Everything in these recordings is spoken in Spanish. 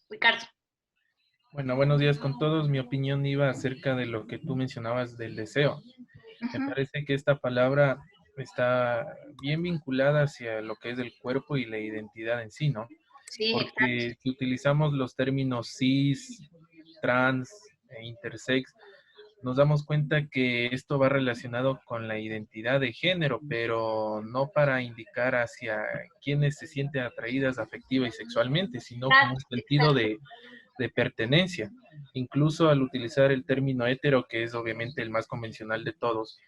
Ricardo. Bueno, buenos días con todos. Mi opinión iba acerca de lo que tú mencionabas del deseo. Me Ujú. parece que esta palabra está bien vinculada hacia lo que es el cuerpo y la identidad en sí, ¿no? Sí, exacto. Porque si utilizamos los términos cis, trans e intersex, nos damos cuenta que esto va relacionado con la identidad de género, pero no para indicar hacia quienes se sienten atraídas afectiva y sexualmente, sino como un Exacto, sentido exacto. de pertenencia. Incluso al utilizar el término hetero, que es obviamente el más convencional de todos,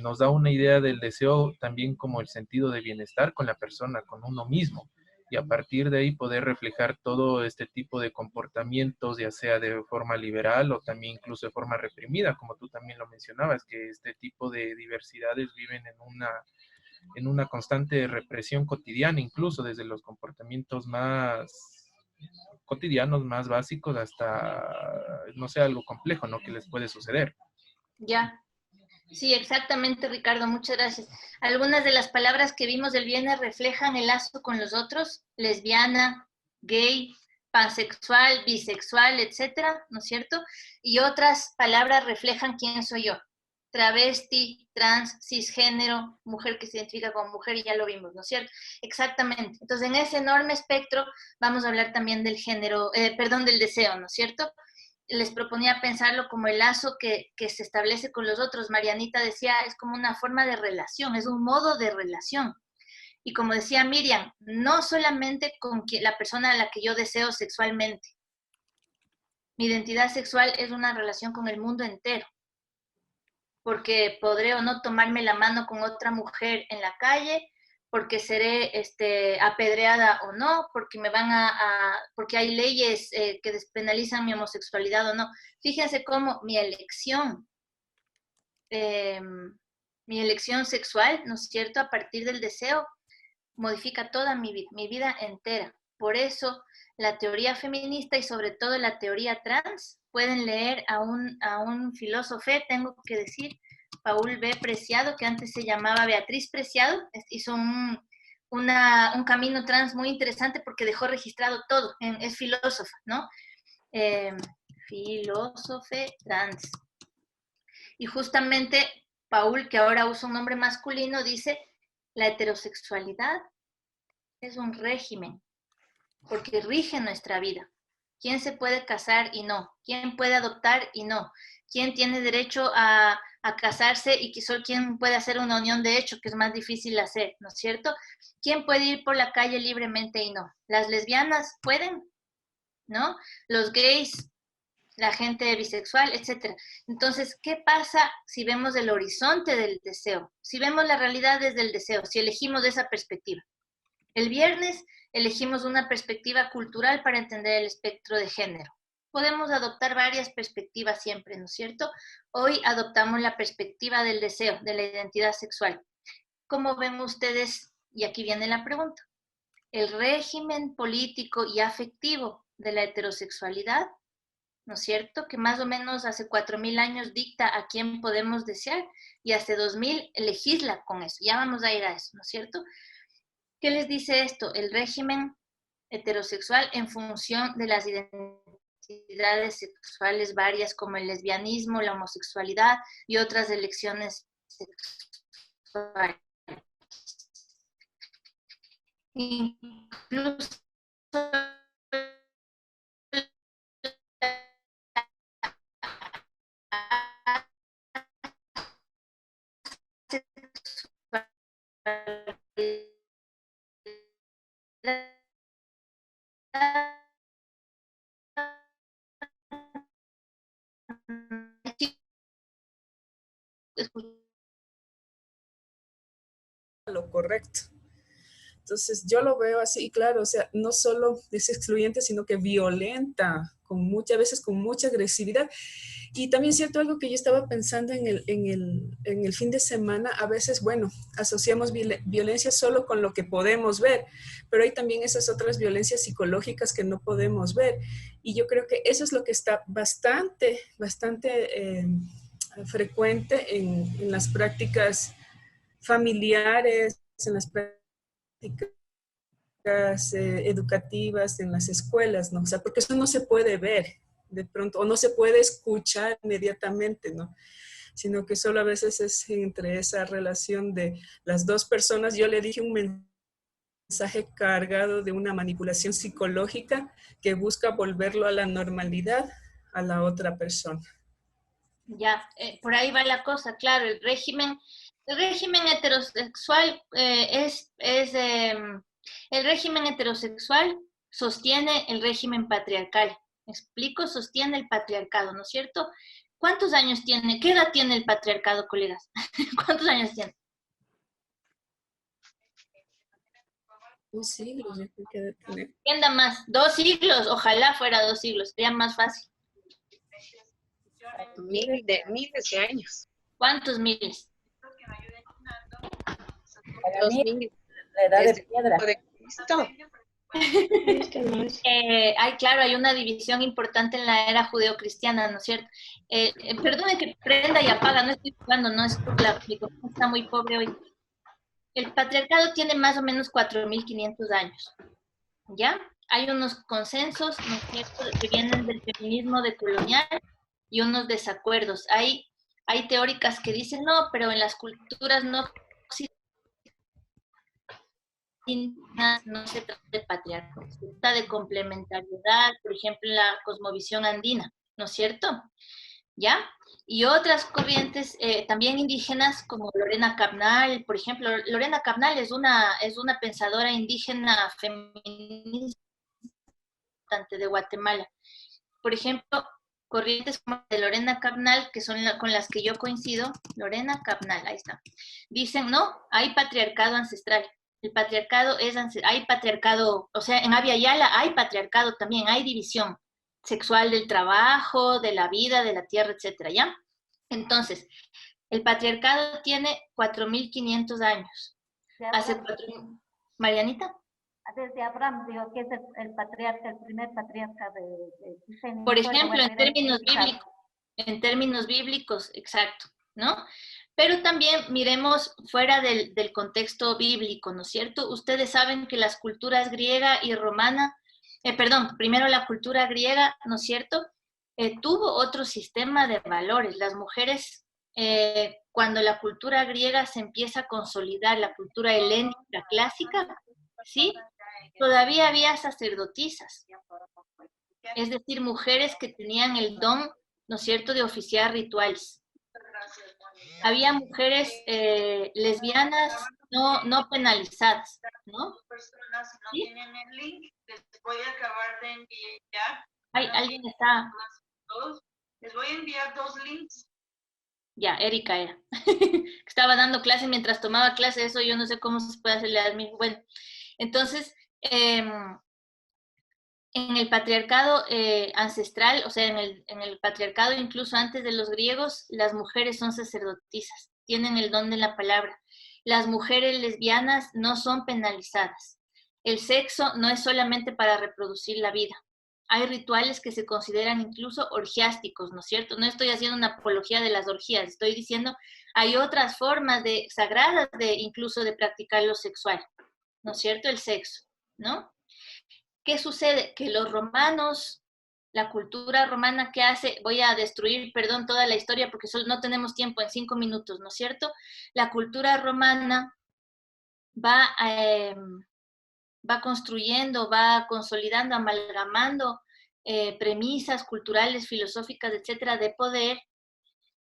nos da una idea del deseo también como el sentido de bienestar con la persona, con uno mismo. Y a partir de ahí poder reflejar todo este tipo de comportamientos, ya sea de forma liberal o también incluso de forma reprimida, como tú también lo mencionabas, que este tipo de diversidades viven en una constante represión cotidiana, incluso desde los comportamientos más cotidianos, más básicos, hasta, no sé, algo complejo, ¿no? Que les puede suceder. Ya. Sí, exactamente, Ricardo. Muchas gracias. Algunas de las palabras que vimos el viernes reflejan el lazo con los otros, lesbiana, gay, pansexual, bisexual, etcétera, ¿no es cierto? Y otras palabras reflejan quién soy yo. Travesti, trans, cisgénero, mujer que se identifica como mujer, y ya lo vimos, ¿no es cierto? Exactamente. Entonces, en ese enorme espectro vamos a hablar también del género, perdón, del deseo, ¿no es cierto? Les proponía pensarlo como el lazo que se establece con los otros. Marianita decía, es como una forma de relación, es un modo de relación. Y como decía Miriam, no solamente con la persona a la que yo deseo sexualmente. Mi identidad sexual es una relación con el mundo entero, porque podré o no tomarme la mano con otra mujer en la calle, porque seré apedreada o no, porque porque hay leyes que despenalizan mi homosexualidad o no. Fíjense cómo eh, mi elección sexual, ¿no es cierto?, a partir del deseo, modifica toda mi vida entera. Por eso, la teoría feminista y sobre todo la teoría trans, pueden leer a un filósofo, tengo que decir, Paul B. Preciado, que antes se llamaba Beatriz Preciado, hizo un camino trans muy interesante porque dejó registrado todo, es filósofa, ¿no? Eh, Filósofe trans. Y justamente Paul, que ahora usa un nombre masculino, dice, la heterosexualidad es un régimen porque rige nuestra vida. ¿Quién se puede casar y no? ¿Quién puede adoptar y no? ¿Quién tiene derecho a casarse y que solo quién puede hacer una unión de hecho, que es más difícil hacer, ¿no es cierto? ¿Quién puede ir por la calle libremente y no? ¿Las lesbianas pueden? ¿No? ¿Los gays, la gente bisexual, etcétera? Entonces, ¿qué pasa si vemos el horizonte del deseo? Si vemos la realidad desde el deseo, si elegimos esa perspectiva. El viernes elegimos una perspectiva cultural para entender el espectro de género. Podemos adoptar varias perspectivas siempre, ¿no es cierto? Hoy adoptamos la perspectiva del deseo, de la identidad sexual. ¿Cómo ven ustedes? Y aquí viene la pregunta. El régimen político y afectivo de la heterosexualidad, ¿no es cierto? Que más o menos hace 4000 años dicta a quién podemos desear y hace 2000 legisla con eso. Ya vamos a ir a eso, ¿no es cierto? ¿Qué les dice esto? El régimen heterosexual en función de las identidades sexuales varias como el lesbianismo, la homosexualidad y otras elecciones sexuales. Incluso Lo correcto. Entonces yo lo veo así, y claro, o sea, no solo es excluyente, sino que violenta, con muchas veces con mucha agresividad. Y también es cierto algo que yo estaba pensando en el fin de semana, a veces, bueno, asociamos violencia solo con lo que podemos ver, pero hay también esas otras violencias psicológicas que no podemos ver. Y yo creo que eso es lo que está bastante frecuente en las prácticas familiares, en las prácticas educativas en las escuelas, ¿no? O sea, porque eso no se puede ver de pronto, o no se puede escuchar inmediatamente, ¿no? Sino que solo a veces es entre esa relación de las dos personas. Yo le dije un mensaje cargado de una manipulación psicológica que busca volverlo a la normalidad a la otra persona. Ya, por ahí va la cosa, claro, el régimen heterosexual el régimen heterosexual sostiene el régimen patriarcal. ¿Me explico? Sostiene el patriarcado, ¿no es cierto? ¿Cuántos años tiene? ¿Qué edad tiene el patriarcado, colegas? ¿Cuántos años tiene? 2 siglos, yo creo que debe tener. Entienda más, 2 siglos, ojalá fuera 2 siglos, sería más fácil. Miles de años. ¿Cuántos miles? Para mí, 2000 la edad de desde el piedra. tiempo de Cristo. Claro, hay una división importante en la era judeocristiana, ¿no es cierto? Perdone que prenda y apaga, no estoy jugando, no es la aplicación está muy pobre hoy. El patriarcado tiene más o menos 4.500 años, ¿ya? Hay unos consensos, ¿no es cierto?, que vienen del feminismo decolonial y unos desacuerdos. Hay teóricas que dicen, no, pero en las culturas no se trata de patriarcado, se trata de complementariedad, por ejemplo, en la cosmovisión andina, ¿no es cierto? ¿Ya? Y otras corrientes también indígenas como Lorena Cabnal, por ejemplo. Lorena Cabnal es una pensadora indígena feminista de Guatemala. Por ejemplo, corrientes como de Lorena Cabnal, que son con las que yo coincido, Lorena Cabnal, ahí está, dicen, no, hay patriarcado ancestral. El patriarcado hay patriarcado, o sea, en Abya Yala hay patriarcado también, hay división sexual del trabajo, de la vida, de la tierra, etcétera, ¿ya? Entonces, el patriarcado tiene 4.500 años. Hace 4.000... ¿Marianita? Desde Abraham, digo, que es el patriarca, el primer patriarca de Por ejemplo, en términos bíblicos, exacto, ¿no? Pero también miremos fuera del contexto bíblico, ¿no es cierto? Ustedes saben que las culturas griega y romana, primero la cultura griega, ¿no es cierto?, tuvo otro sistema de valores. Las mujeres, cuando la cultura griega se empieza a consolidar, la cultura helénica clásica, ¿sí?, todavía había sacerdotisas, es decir, mujeres que tenían el don, ¿no es cierto?, de oficiar rituales. Había mujeres lesbianas no penalizadas, ¿no? ¿Sí? Alguien está... Les voy a enviar 2 links. Ya, Erika era. Estaba dando clase mientras tomaba clase, eso yo no sé cómo se puede hacerle a mí. Bueno, entonces, en el patriarcado ancestral, o sea, en el patriarcado incluso antes de los griegos, las mujeres son sacerdotisas, tienen el don de la palabra. Las mujeres lesbianas no son penalizadas. El sexo no es solamente para reproducir la vida. Hay rituales que se consideran incluso orgiásticos, ¿no es cierto? No estoy haciendo una apología de las orgías, estoy diciendo, hay otras formas sagradas incluso de practicar lo sexual, ¿no es cierto? El sexo, ¿no? ¿Qué sucede? Que los romanos, la cultura romana, ¿qué hace? Voy a destruir, perdón, toda la historia porque no tenemos tiempo en 5 minutos, ¿no es cierto? La cultura romana va construyendo, va consolidando, amalgamando premisas culturales, filosóficas, etcétera, de poder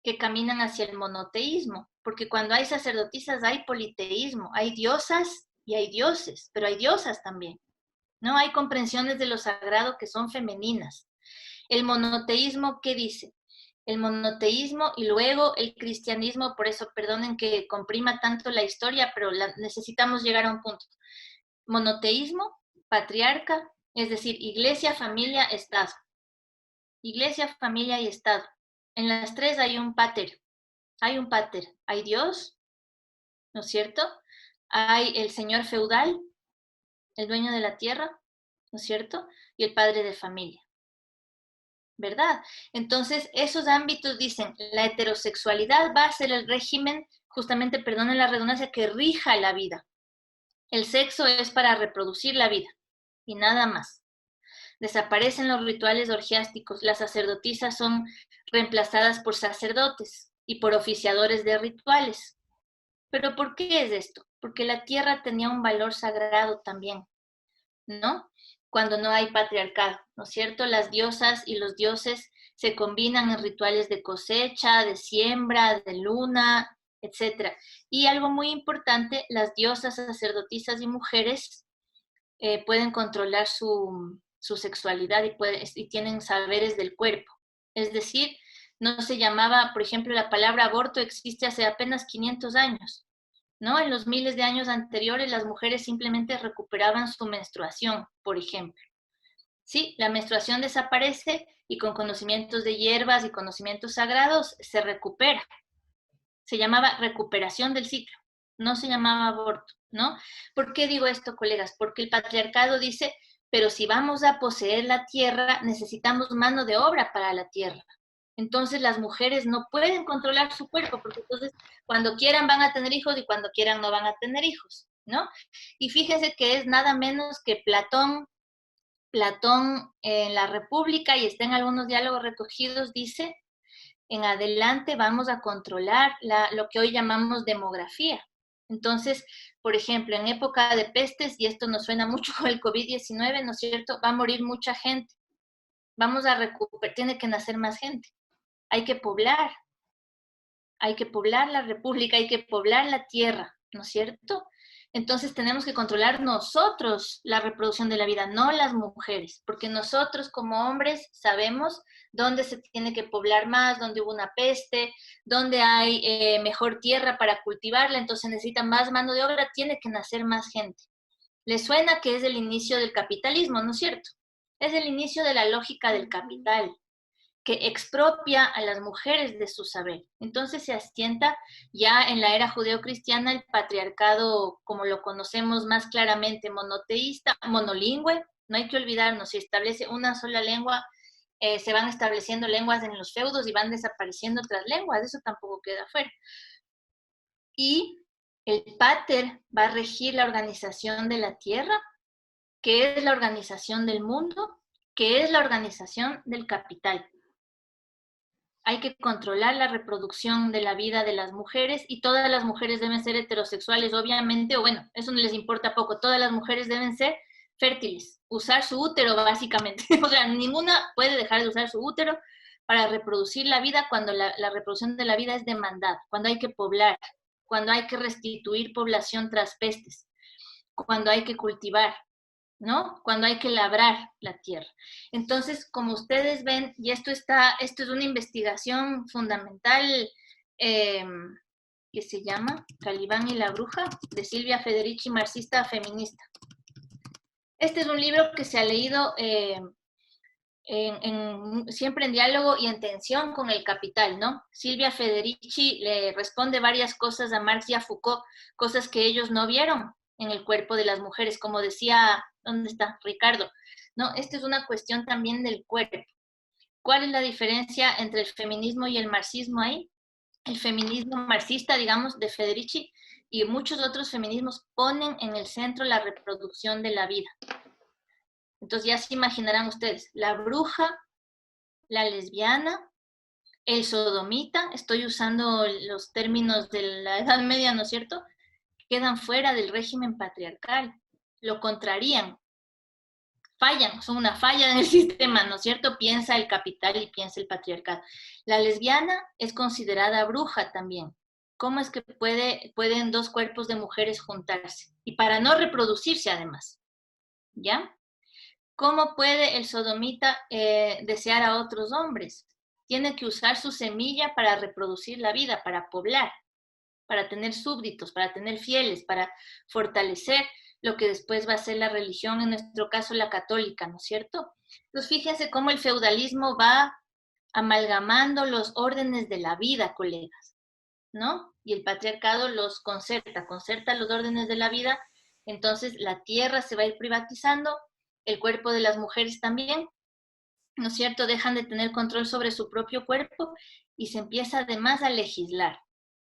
que caminan hacia el monoteísmo, porque cuando hay sacerdotisas hay politeísmo, hay diosas y hay dioses, pero hay diosas también, ¿no? Hay comprensiones de lo sagrado que son femeninas. El monoteísmo, ¿qué dice? El monoteísmo y luego el cristianismo, por eso perdonen que comprima tanto la historia, pero necesitamos llegar a un punto. Monoteísmo, patriarca, es decir, iglesia, familia, Estado. Iglesia, familia y Estado. En las tres hay un pater. Hay Dios, ¿no es cierto? Hay el señor feudal, el dueño de la tierra, ¿no es cierto? Y el padre de familia. ¿Verdad? Entonces, esos ámbitos dicen, la heterosexualidad va a ser el régimen, justamente, perdonen la redundancia, que rija la vida. El sexo es para reproducir la vida y nada más. Desaparecen los rituales orgiásticos, las sacerdotisas son reemplazadas por sacerdotes y por oficiadores de rituales. ¿Pero por qué es esto? Porque la tierra tenía un valor sagrado también, ¿no? Cuando no hay patriarcado, ¿no es cierto? Las diosas y los dioses se combinan en rituales de cosecha, de siembra, de luna, etc. Y algo muy importante, las diosas, sacerdotisas y mujeres pueden controlar su sexualidad y tienen saberes del cuerpo. Es decir, no se llamaba, por ejemplo, la palabra aborto existe hace apenas 500 años, ¿no? En los miles de años anteriores las mujeres simplemente recuperaban su menstruación, por ejemplo. Sí, la menstruación desaparece y con conocimientos de hierbas y conocimientos sagrados se recupera. Se llamaba recuperación del ciclo, no se llamaba aborto, ¿no? ¿Por qué digo esto, colegas? Porque el patriarcado dice, pero si vamos a poseer la tierra, necesitamos mano de obra para la tierra. Entonces las mujeres no pueden controlar su cuerpo, porque entonces cuando quieran van a tener hijos y cuando quieran no van a tener hijos, ¿no? Y fíjense que es nada menos que Platón en la República, y está en algunos diálogos recogidos, dice, en adelante vamos a controlar lo que hoy llamamos demografía. Entonces, por ejemplo, en época de pestes, y esto nos suena mucho con el COVID-19, ¿no es cierto? Va a morir mucha gente. Vamos a recuperar, tiene que nacer más gente. Hay que poblar la república, hay que poblar la tierra, ¿no es cierto? Entonces tenemos que controlar nosotros la reproducción de la vida, no las mujeres, porque nosotros como hombres sabemos dónde se tiene que poblar más, dónde hubo una peste, dónde hay mejor tierra para cultivarla, entonces necesita más mano de obra, tiene que nacer más gente. ¿Les suena que es el inicio del capitalismo, no es cierto? Es el inicio de la lógica del capital, que expropia a las mujeres de su saber. Entonces se asienta ya en la era judeocristiana el patriarcado, como lo conocemos más claramente, monoteísta, monolingüe. No hay que olvidarnos, si establece una sola lengua, se van estableciendo lenguas en los feudos y van desapareciendo otras lenguas, eso tampoco queda fuera. Y el pater va a regir la organización de la tierra, que es la organización del mundo, que es la organización del capital. Hay que controlar la reproducción de la vida de las mujeres y todas las mujeres deben ser heterosexuales, obviamente, o bueno, eso no les importa poco, todas las mujeres deben ser fértiles, usar su útero básicamente, o sea, ninguna puede dejar de usar su útero para reproducir la vida cuando la reproducción de la vida es demandada, cuando hay que poblar, cuando hay que restituir población tras pestes, cuando hay que cultivar, ¿no? Cuando hay que labrar la tierra. Entonces, como ustedes ven, y esto es una investigación fundamental que se llama Calibán y la bruja, de Silvia Federici, marxista feminista. Este es un libro que se ha leído siempre en diálogo y en tensión con el capital, ¿no? Silvia Federici le responde varias cosas a Marx y a Foucault, cosas que ellos no vieron en el cuerpo de las mujeres, como decía, ¿dónde está Ricardo? No, esta es una cuestión también del cuerpo. ¿Cuál es la diferencia entre el feminismo y el marxismo ahí? El feminismo marxista, digamos, de Federici y muchos otros feminismos ponen en el centro la reproducción de la vida. Entonces ya se imaginarán ustedes, la bruja, la lesbiana, el sodomita, estoy usando los términos de la Edad Media, ¿no es cierto?, quedan fuera del régimen patriarcal, lo contrarían, fallan, son una falla en el sistema, ¿no es cierto? Piensa el capital y piensa el patriarcado. La lesbiana es considerada bruja también. ¿Cómo es que pueden dos cuerpos de mujeres juntarse? Y para no reproducirse además, ¿ya? ¿Cómo puede el sodomita desear a otros hombres? Tiene que usar su semilla para reproducir la vida, para poblar, para tener súbditos, para tener fieles, para fortalecer lo que después va a ser la religión, en nuestro caso la católica, ¿no es cierto? Entonces fíjense cómo el feudalismo va amalgamando los órdenes de la vida, colegas, ¿no? Y el patriarcado los concerta los órdenes de la vida, entonces la tierra se va a ir privatizando, el cuerpo de las mujeres también, ¿no es cierto? Dejan de tener control sobre su propio cuerpo y se empieza además a legislar.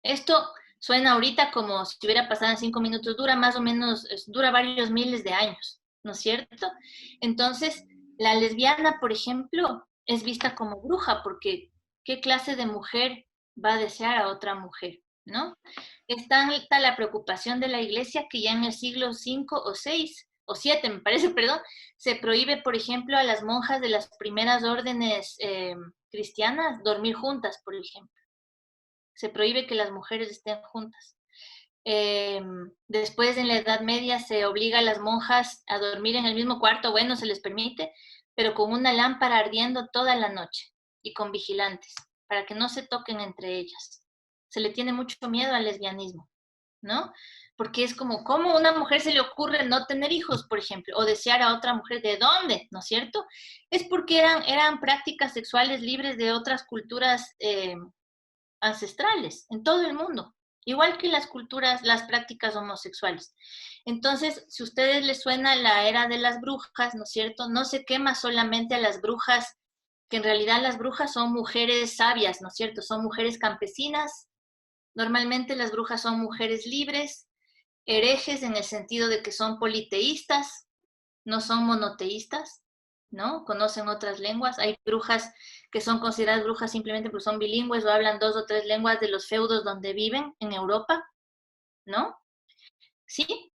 Esto Suena ahorita como si hubiera pasado en 5 minutos, dura más o menos, dura varios miles de años, ¿no es cierto? Entonces, la lesbiana, por ejemplo, es vista como bruja, porque ¿qué clase de mujer va a desear a otra mujer, ¿no? Es tanta la preocupación de la iglesia que ya en el siglo V o VI, o VII, me parece, perdón, se prohíbe, por ejemplo, a las monjas de las primeras órdenes cristianas dormir juntas, por ejemplo. Se prohíbe que las mujeres estén juntas. Después, en la Edad Media, se obliga a las monjas a dormir en el mismo cuarto, bueno, se les permite, pero con una lámpara ardiendo toda la noche y con vigilantes, para que no se toquen entre ellas. Se le tiene mucho miedo al lesbianismo, ¿no? Porque es como, ¿cómo a una mujer se le ocurre no tener hijos, por ejemplo, o desear a otra mujer? ¿De dónde? ¿No es cierto? Es porque eran prácticas sexuales libres de otras culturas ancestrales en todo el mundo, igual que las culturas, las prácticas homosexuales. Entonces, si a ustedes les suena la era de las brujas, ¿no es cierto? No se quema solamente a las brujas, que en realidad las brujas son mujeres sabias, ¿no es cierto? Son mujeres campesinas. Normalmente las brujas son mujeres libres, herejes en el sentido de que son politeístas, no son monoteístas, ¿no? Conocen otras lenguas. Hay brujas que son consideradas brujas simplemente porque son bilingües o hablan 2 o 3 lenguas de los feudos donde viven en Europa, ¿no? Sí.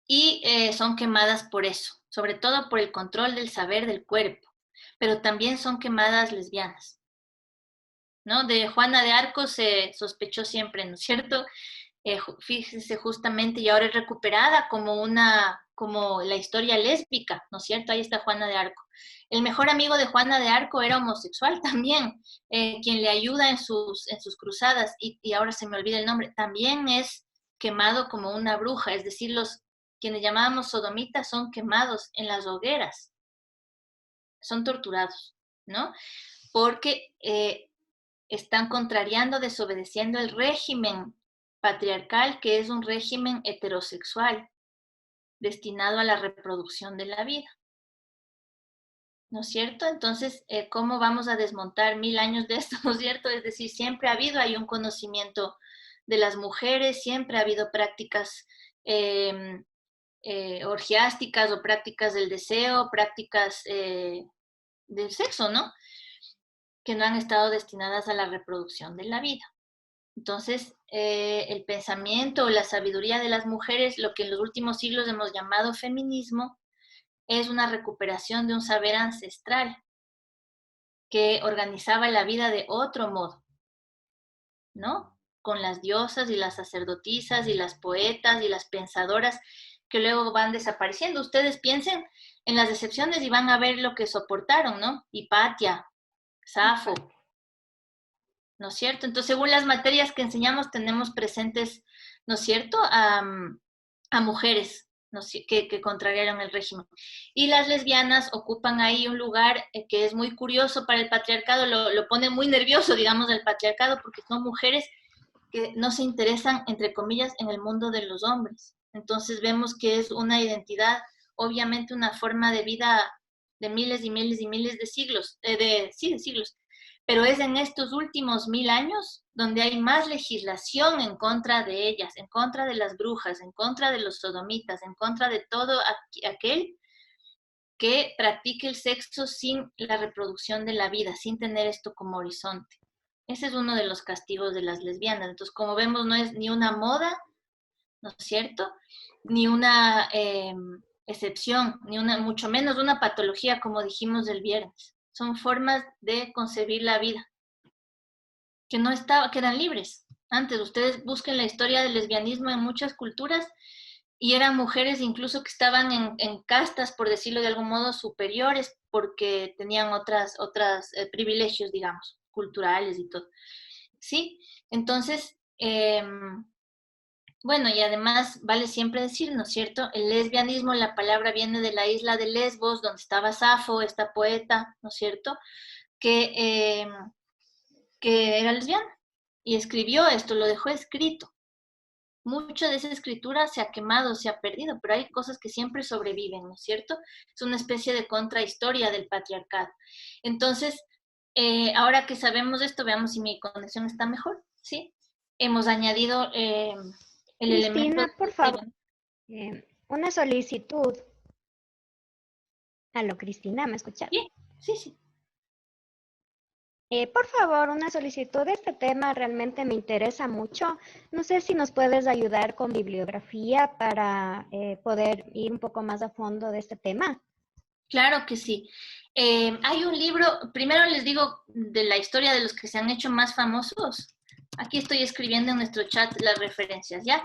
Y son quemadas por eso, sobre todo por el control del saber del cuerpo, pero también son quemadas lesbianas, ¿no? De Juana de Arco se sospechó siempre, ¿no es cierto? Fíjese justamente, y ahora es recuperada como la historia lésbica, ¿no es cierto? Ahí está Juana de Arco. El mejor amigo de Juana de Arco era homosexual también, quien le ayuda en sus cruzadas, y ahora se me olvida el nombre, también es quemado como una bruja, es decir, quienes llamábamos sodomitas son quemados en las hogueras, son torturados, ¿no? Porque están contrariando, desobedeciendo el régimen patriarcal, que es un régimen heterosexual destinado a la reproducción de la vida. ¿No es cierto? Entonces, ¿cómo vamos a desmontar 1000 años de esto? ¿No es cierto? Es decir, siempre ha habido, hay un conocimiento de las mujeres, siempre ha habido prácticas orgiásticas o prácticas del deseo, prácticas del sexo, ¿no? Que no han estado destinadas a la reproducción de la vida. Entonces, el pensamiento o la sabiduría de las mujeres, lo que en los últimos siglos hemos llamado feminismo, es una recuperación de un saber ancestral que organizaba la vida de otro modo, ¿no? Con las diosas y las sacerdotisas y las poetas y las pensadoras que luego van desapareciendo. Ustedes piensen en las decepciones y van a ver lo que soportaron, ¿no? Hipatia, Safo, ¿no es cierto? Entonces, según las materias que enseñamos, tenemos presentes, ¿no es cierto?, a mujeres, ¿no? que contrariaron el régimen. Y las lesbianas ocupan ahí un lugar que es muy curioso para el patriarcado, lo pone muy nervioso, digamos, el patriarcado, porque son mujeres que no se interesan, entre comillas, en el mundo de los hombres. Entonces vemos que es una identidad, obviamente una forma de vida de miles y miles y miles de siglos, de siglos, pero es en estos últimos 1000 años donde hay más legislación en contra de ellas, en contra de las brujas, en contra de los sodomitas, en contra de todo aquel que practique el sexo sin la reproducción de la vida, sin tener esto como horizonte. Ese es uno de los castigos de las lesbianas. Entonces, como vemos, no es ni una moda, ¿no es cierto? Ni una excepción, ni mucho menos una patología, como dijimos el viernes. Son formas de concebir la vida que que eran libres. Antes, ustedes busquen la historia del lesbianismo en muchas culturas y eran mujeres incluso que estaban en castas, por decirlo de algún modo, superiores porque tenían otros privilegios, digamos, culturales y todo. ¿Sí? Entonces, bueno, y además vale siempre decir, ¿no es cierto? El lesbianismo, la palabra viene de la isla de Lesbos, donde estaba Safo, esta poeta, ¿no es cierto? Que era lesbiana y escribió esto, lo dejó escrito. Mucha de esa escritura se ha quemado, se ha perdido, pero hay cosas que siempre sobreviven, ¿no es cierto? Es una especie de contrahistoria del patriarcado. Entonces, ahora que sabemos esto, veamos si mi conexión está mejor, ¿sí? hemos añadido el elemento... Cristina, por favor, una solicitud. Aló, Cristina, ¿me escuchas? Sí, sí, sí. Por favor, una solicitud. Este tema realmente me interesa mucho. No sé si nos puedes ayudar con bibliografía para poder ir un poco más a fondo de este tema. Claro que sí. Hay un libro, primero les digo de la historia de los que se han hecho más famosos. Aquí estoy escribiendo en nuestro chat las referencias, ¿ya?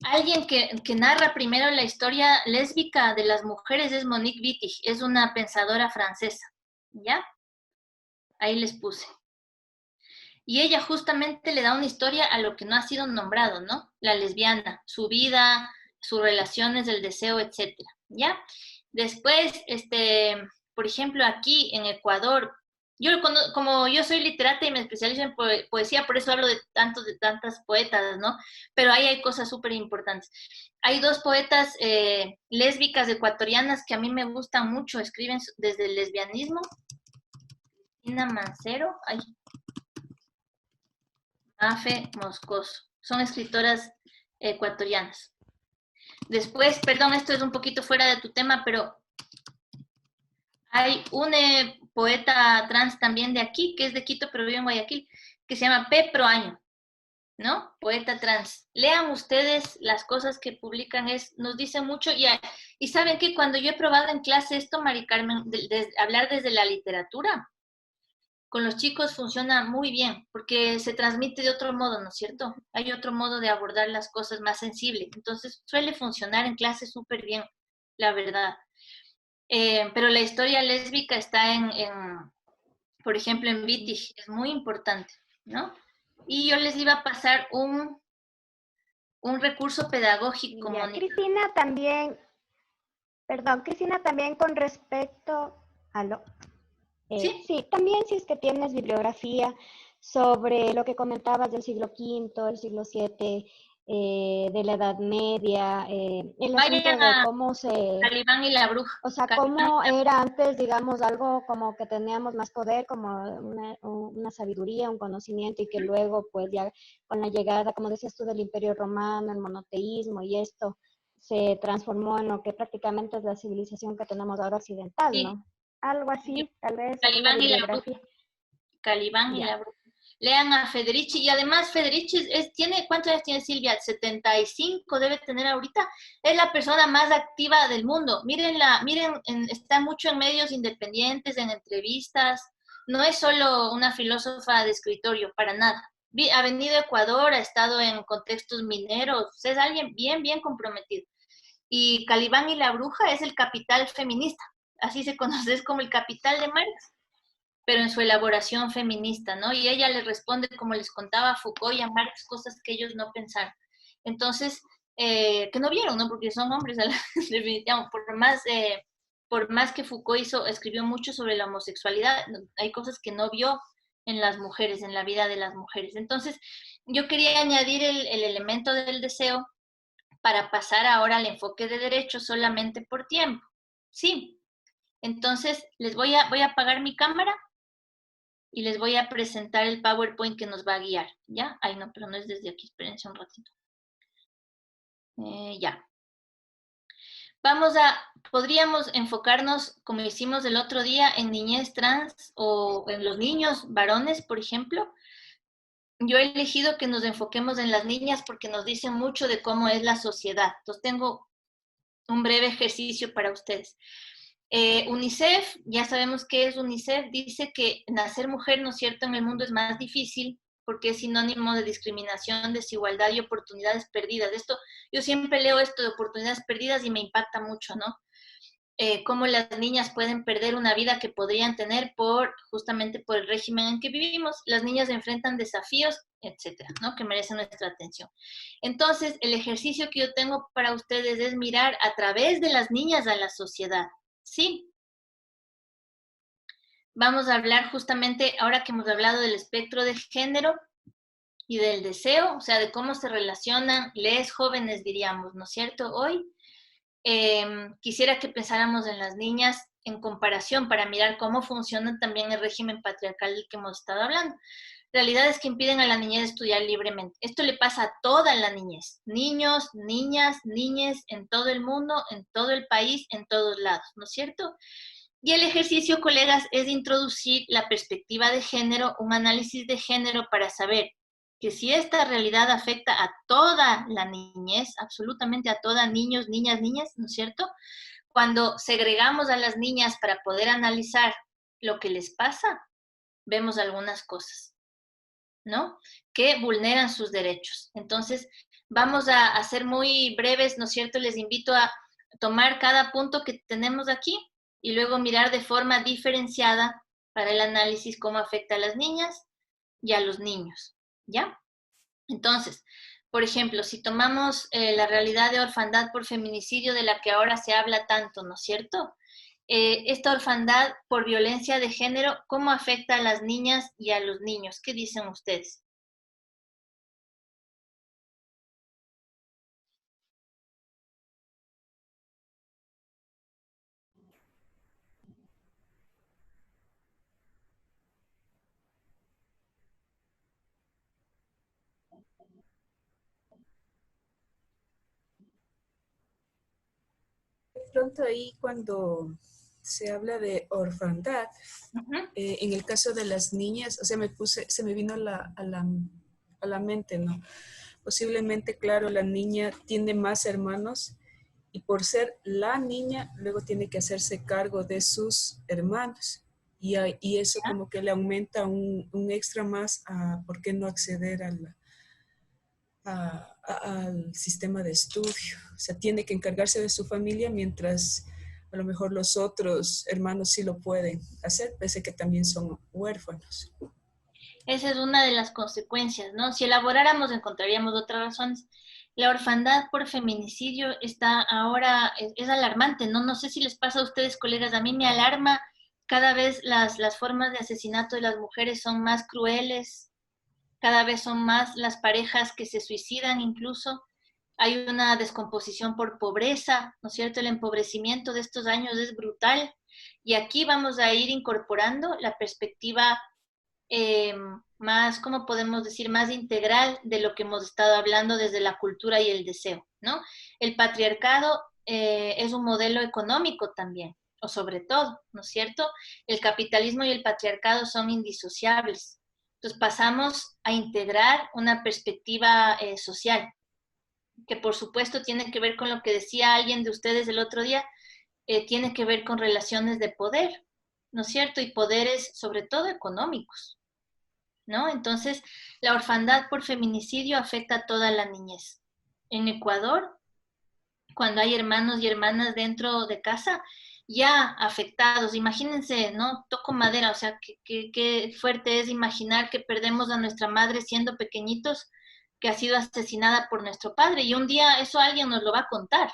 Alguien que narra primero la historia lésbica de las mujeres es Monique Wittig, es una pensadora francesa, ¿ya? Ahí les puse. Y ella justamente le da una historia a lo que no ha sido nombrado, ¿no? La lesbiana, su vida, sus relaciones, el deseo, etcétera, ¿ya? Después, por ejemplo, aquí en Ecuador, como yo soy literata y me especializo en poesía, por eso hablo de tantas poetas, ¿no? Pero ahí hay cosas súper importantes. Hay dos poetas lésbicas ecuatorianas que a mí me gustan mucho, escriben desde el lesbianismo. Cristina Mancero, Mafe Moscoso. Son escritoras ecuatorianas. Después, perdón, esto es un poquito fuera de tu tema, pero hay un poeta trans también de aquí, que es de Quito, pero vive en Guayaquil, que se llama P. Proaño, ¿no? Poeta trans. Lean ustedes las cosas que publican, nos dice mucho. Y ¿saben qué? Cuando yo he probado en clase esto, Mari Carmen, hablar desde la literatura, con los chicos funciona muy bien, porque se transmite de otro modo, ¿no es cierto? Hay otro modo de abordar las cosas más sensible. Entonces, suele funcionar en clase súper bien, la verdad. Pero la historia lésbica está por ejemplo, en Wittig, es muy importante, ¿no? Y yo les iba a pasar un recurso pedagógico, Ya, Mónica. Cristina, también, perdón, Cristina, también con respecto, aló. ¿Sí? Sí, también si es que tienes bibliografía sobre lo que comentabas del siglo V, el siglo VII, de la Edad Media, el asunto Vayan de a cómo se, Calibán y la bruja. o sea, Calibán cómo era antes, digamos, algo como que teníamos más poder, como una sabiduría, un conocimiento, y que luego, pues ya con la llegada, como decías tú, del Imperio Romano, el monoteísmo y esto, se transformó en lo que prácticamente es la civilización que tenemos ahora occidental, sí, ¿no? Algo así, tal vez alguna Calibán y la bruja. bibliografía. Calibán y Ya. la bruja. Lean a Federici, y además Federici ¿cuántos años tiene Silvia? 75 debe tener ahorita. Es la persona más activa del mundo. Mírenla, está mucho en medios independientes, en entrevistas. No es solo una filósofa de escritorio, para nada. Ha venido a Ecuador, ha estado en contextos mineros, es alguien bien, bien comprometido. Y Calibán y la bruja es el capital feminista, así se conoce, es como el capital de Marx, pero en su elaboración feminista, ¿no? Y ella le responde, como les contaba a Foucault y a Marx, cosas que ellos no pensaron. Entonces, que no vieron, ¿no? Porque son hombres, definitivamente, por más que Foucault escribió mucho sobre la homosexualidad, hay cosas que no vio en las mujeres, en la vida de las mujeres. Entonces, yo quería añadir el elemento del deseo para pasar ahora al enfoque de derecho solamente por tiempo. Sí. Entonces, voy a apagar mi cámara y les voy a presentar el PowerPoint que nos va a guiar, ¿ya? Ay, no, pero no es desde aquí, espérense un ratito. Ya. Podríamos enfocarnos, como hicimos el otro día, en niñez trans o en los niños varones, por ejemplo. Yo he elegido que nos enfoquemos en las niñas porque nos dicen mucho de cómo es la sociedad. Entonces, tengo un breve ejercicio para ustedes. UNICEF, ya sabemos qué es UNICEF, dice que nacer mujer, ¿no es cierto?, en el mundo es más difícil porque es sinónimo de discriminación, desigualdad y oportunidades perdidas. Yo siempre leo esto de oportunidades perdidas y me impacta mucho, ¿no? Cómo las niñas pueden perder una vida que podrían tener justamente por el régimen en que vivimos. Las niñas enfrentan desafíos, etcétera, ¿no?, que merecen nuestra atención. Entonces, el ejercicio que yo tengo para ustedes es mirar a través de las niñas a la sociedad. Sí. Vamos a hablar justamente, ahora que hemos hablado del espectro de género y del deseo, o sea, de cómo se relacionan les jóvenes, diríamos, ¿no es cierto?, hoy. Quisiera que pensáramos en las niñas en comparación para mirar cómo funciona también el régimen patriarcal del que hemos estado hablando. realidades que impiden a la niñez estudiar libremente. Esto le pasa a toda la niñez, niños, niñas, niñes, en todo el mundo, en todo el país, en todos lados, ¿no es cierto? Y el ejercicio, colegas, es introducir la perspectiva de género, un análisis de género para saber que si esta realidad afecta a toda la niñez, absolutamente a todas, niños, niñas, niñas, ¿no es cierto? Cuando segregamos a las niñas para poder analizar lo que les pasa, vemos algunas cosas, ¿no? Que vulneran sus derechos. Entonces, vamos a ser muy breves, ¿no es cierto? Les invito a tomar cada punto que tenemos aquí y luego mirar de forma diferenciada para el análisis cómo afecta a las niñas y a los niños, ¿ya? Entonces, por ejemplo, si tomamos la realidad de orfandad por feminicidio de la que ahora se habla tanto, ¿no es cierto? Esta orfandad por violencia de género, ¿cómo afecta a las niñas y a los niños? ¿Qué dicen ustedes? De pronto ahí cuando se habla de orfandad, en el caso de las niñas, o sea, se me vino a la mente, ¿no? Posiblemente, claro, la niña tiene más hermanos y por ser la niña, luego tiene que hacerse cargo de sus hermanos. Y eso como que le aumenta un extra más a por qué no acceder al sistema de estudio. O sea, tiene que encargarse de su familia mientras a lo mejor los otros hermanos sí lo pueden hacer, pese a que también son huérfanos. Esa es una de las consecuencias, ¿no? Si elaboráramos, encontraríamos otras razones. La orfandad por feminicidio está ahora, es alarmante, ¿no? No sé si les pasa a ustedes, colegas, a mí me alarma cada vez las formas de asesinato de las mujeres son más crueles, cada vez son más las parejas que se suicidan incluso. Hay una descomposición por pobreza, ¿no es cierto? El empobrecimiento de estos años es brutal. Y aquí vamos a ir incorporando la perspectiva eh, más, ¿cómo podemos decir?, más integral de lo que hemos estado hablando desde la cultura y el deseo, ¿no? El patriarcado es un modelo económico también, o sobre todo, ¿no es cierto? El capitalismo y el patriarcado son indisociables. Entonces pasamos a integrar una perspectiva social, que por supuesto tiene que ver con lo que decía alguien de ustedes el otro día, tiene que ver con relaciones de poder, ¿no es cierto? Y poderes sobre todo económicos, ¿no? Entonces, la orfandad por feminicidio afecta a toda la niñez. En Ecuador, cuando hay hermanos y hermanas dentro de casa, ya afectados, imagínense, ¿no? Toco madera, o sea, qué fuerte es imaginar que perdemos a nuestra madre siendo pequeñitos, que ha sido asesinada por nuestro padre, y un día eso alguien nos lo va a contar.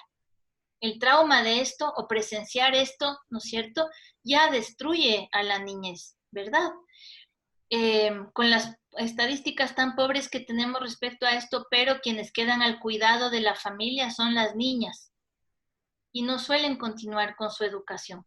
El trauma de esto o presenciar esto, ¿no es cierto? Ya destruye a la niñez, ¿verdad? Con las estadísticas tan pobres que tenemos respecto a esto, pero quienes quedan al cuidado de la familia son las niñas y no suelen continuar con su educación,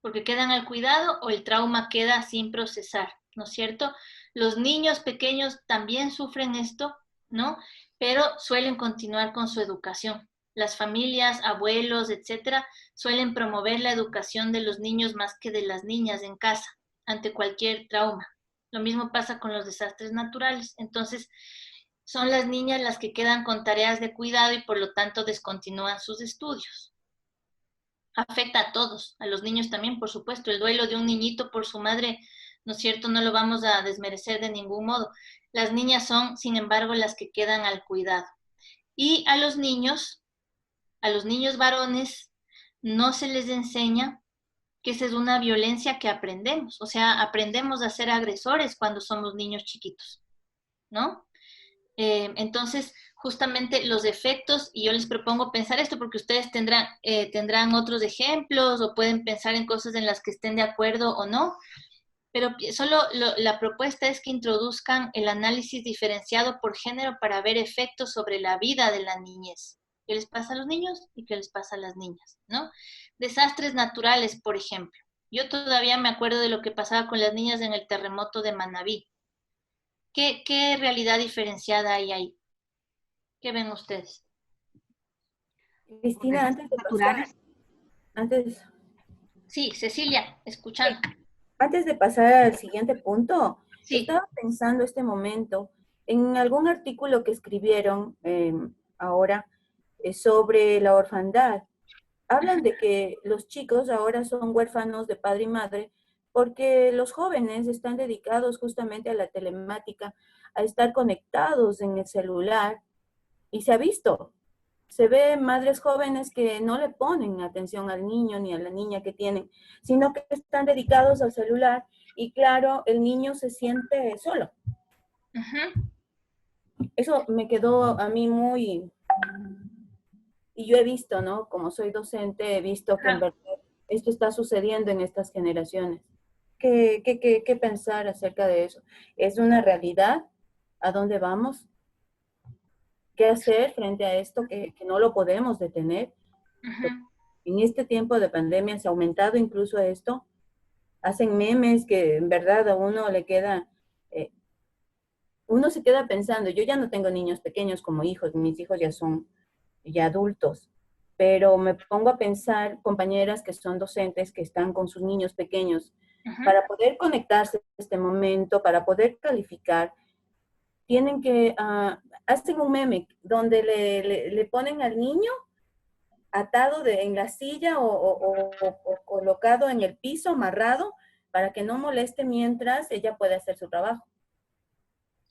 porque quedan al cuidado o el trauma queda sin procesar, ¿no es cierto? Los niños pequeños también sufren esto, ¿no? Pero suelen continuar con su educación. Las familias, abuelos, etcétera, suelen promover la educación de los niños más que de las niñas en casa ante cualquier trauma. Lo mismo pasa con los desastres naturales. Entonces, son las niñas las que quedan con tareas de cuidado y por lo tanto descontinúan sus estudios. Afecta a todos, a los niños también, por supuesto. El duelo de un niñito por su madre, ¿no es cierto? No lo vamos a desmerecer de ningún modo. Las niñas son, sin embargo, las que quedan al cuidado. Y a los niños varones, no se les enseña que esa es una violencia que aprendemos. O sea, aprendemos a ser agresores cuando somos niños chiquitos, ¿no? Entonces, justamente los efectos, y yo les propongo pensar esto porque ustedes tendrán otros ejemplos o pueden pensar en cosas en las que estén de acuerdo o no, pero solo la propuesta es que introduzcan el análisis diferenciado por género para ver efectos sobre la vida de la niñez. ¿Qué les pasa a los niños y qué les pasa a las niñas? ¿No? Desastres naturales, por ejemplo. Yo todavía me acuerdo de lo que pasaba con las niñas en el terremoto de Manabí. ¿Qué realidad diferenciada hay ahí? ¿Qué ven ustedes? Cristina, Naturales. antes, Sí, Cecilia, escuchando. antes de pasar al siguiente punto, Sí. estaba pensando este momento en algún artículo que escribieron ahora sobre la orfandad. Hablan de que los chicos ahora son huérfanos de padre y madre porque los jóvenes están dedicados justamente a la telemática, a estar conectados en el celular, y se ha visto. Se ve madres jóvenes que no le ponen atención al niño ni a la niña que tienen, sino que están dedicados al celular y claro, el niño se siente solo. Eso me quedó a mí muy... Y yo he visto, ¿no? Como soy docente, he visto que en verdad esto está sucediendo en estas generaciones. ¿Qué pensar acerca de eso? ¿Es una realidad? ¿A dónde vamos? ¿Qué hacer frente a esto que no lo podemos detener? En este tiempo de pandemia se ha aumentado incluso esto. Hacen memes que en verdad a uno le queda, uno se queda pensando, yo ya no tengo niños pequeños como hijos, mis hijos ya son ya adultos, pero me pongo a pensar compañeras que son docentes, que están con sus niños pequeños, para poder conectarse en este momento, para poder calificar, tienen que, hacen un meme donde le ponen al niño atado en la silla o colocado en el piso, amarrado, para que no moleste mientras ella puede hacer su trabajo.